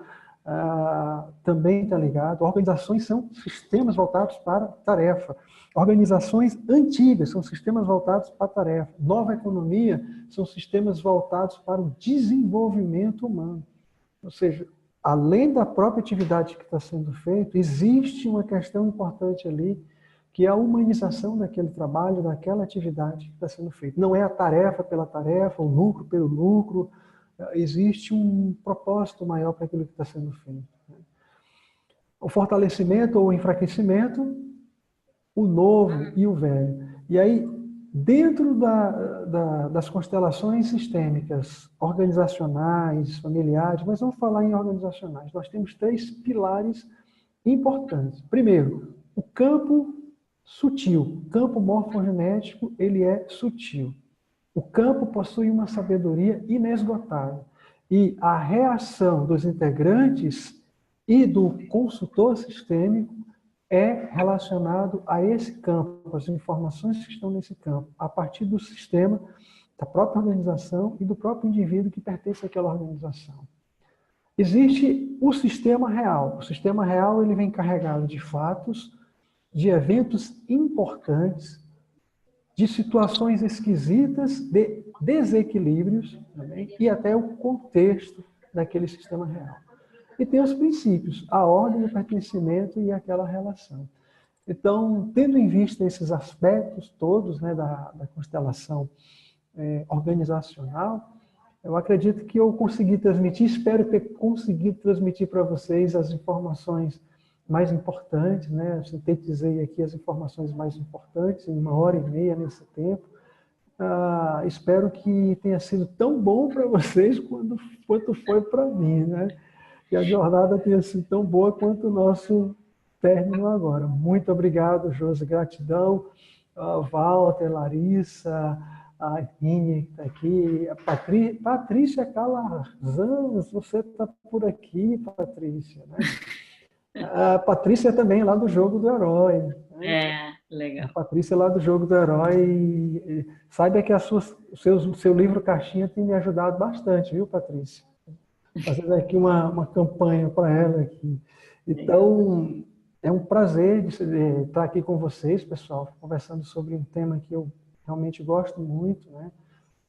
também está ligado. Organizações são sistemas voltados para tarefa. Organizações antigas são sistemas voltados para a tarefa. Nova economia são sistemas voltados para o desenvolvimento humano. Ou seja, além da própria atividade que está sendo feita, existe uma questão importante ali, que é a humanização daquele trabalho, daquela atividade que está sendo feita. Não é a tarefa pela tarefa, o lucro pelo lucro, existe um propósito maior para aquilo que está sendo feito. O fortalecimento ou o enfraquecimento, o novo e o velho. E aí, dentro das constelações sistêmicas, organizacionais, familiares, mas vamos falar em organizacionais, nós temos 3 pilares importantes. Primeiro, o campo sutil, o campo morfogenético, ele é sutil. O campo possui uma sabedoria inesgotável. E a reação dos integrantes e do consultor sistêmico é relacionado a esse campo, as informações que estão nesse campo, a partir do sistema, da própria organização e do próprio indivíduo que pertence àquela organização. Existe o sistema real. O sistema real ele vem carregado de fatos, de eventos importantes, de situações esquisitas, de desequilíbrios também, e até o contexto daquele sistema real. E tem os princípios, a ordem, o pertencimento e aquela relação. Então, tendo em vista esses aspectos todos, né, da constelação organizacional, eu acredito que eu consegui transmitir, espero ter conseguido transmitir para vocês as informações mais importantes, né? Eu sintetizei aqui as informações mais importantes em 1h30 nesse tempo. Espero que tenha sido tão bom para vocês quanto foi para mim, né? Que a jornada tenha sido tão boa quanto o nosso término agora. Muito obrigado, Josi, gratidão. Walter, Larissa, a Ine que está aqui, a Patrícia Calazans, você está por aqui, Patrícia, né? A Patrícia também lá do Jogo do Herói. Né? Legal. A Patrícia lá do Jogo do Herói. Saiba que o seu livro Caixinha tem me ajudado bastante, viu, Patrícia? Fazendo aqui uma campanha para ela aqui. Então, é um prazer de estar aqui com vocês, pessoal, conversando sobre um tema que eu realmente gosto muito, né?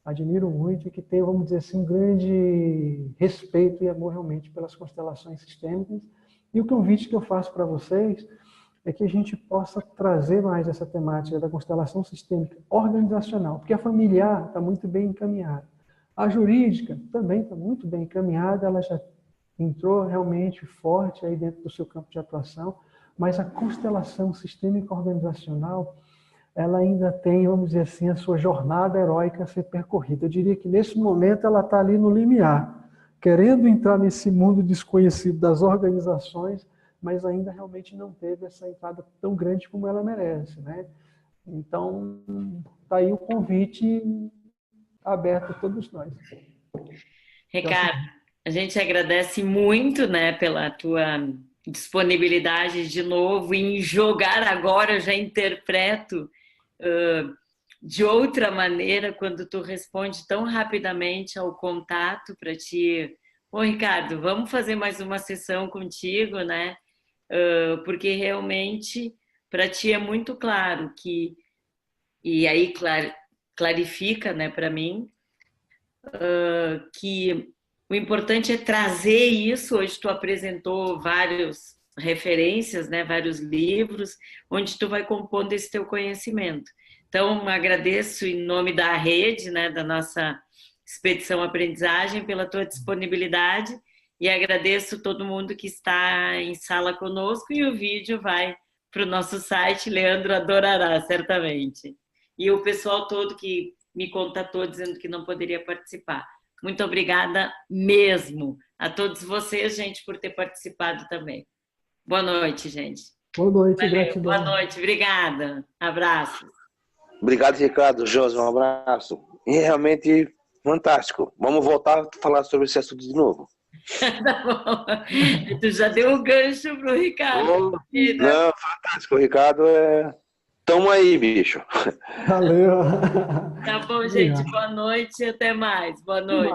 Admiro muito e que tenho, vamos dizer assim, um grande respeito e amor realmente pelas constelações sistêmicas. E o convite que eu faço para vocês é que a gente possa trazer mais essa temática da constelação sistêmica organizacional, porque a familiar está muito bem encaminhada. A jurídica também está muito bem encaminhada, ela já entrou realmente forte aí dentro do seu campo de atuação, mas a constelação sistêmica organizacional, ela ainda tem, vamos dizer assim, a sua jornada heróica a ser percorrida. Eu diria que nesse momento ela está ali no limiar, querendo entrar nesse mundo desconhecido das organizações, mas ainda realmente não teve essa entrada tão grande como ela merece, né? Então, tá aí o convite aberto a todos nós. Ricardo, a gente agradece muito, né, pela tua disponibilidade de novo em jogar agora, eu já interpreto de outra maneira quando tu responde tão rapidamente ao contato para ti. Ô, Ricardo, vamos fazer mais uma sessão contigo, né? Porque realmente para ti é muito claro que, e aí clarifica, né, para mim, que o importante é trazer isso. Hoje tu apresentou várias referências, né, vários livros, onde tu vai compondo esse teu conhecimento. Então, agradeço em nome da rede, né, da nossa Expedição Aprendizagem, pela tua disponibilidade, e agradeço todo mundo que está em sala conosco, e o vídeo vai para o nosso site, Leandro adorará, certamente. E o pessoal todo que me contatou dizendo que não poderia participar. Muito obrigada mesmo a todos vocês, gente, por ter participado também. Boa noite, gente. Boa noite, Valeu, gratidão. boa noite, obrigada. Abraço. Obrigado, Ricardo. Josi, um abraço. E realmente fantástico. Vamos voltar a falar sobre esse assunto de novo. Tá bom. Tu já deu o gancho pro Ricardo. Não, fantástico. O Ricardo é... Tamo aí, bicho. Valeu. Tá bom, gente. Boa noite e até mais. Boa noite.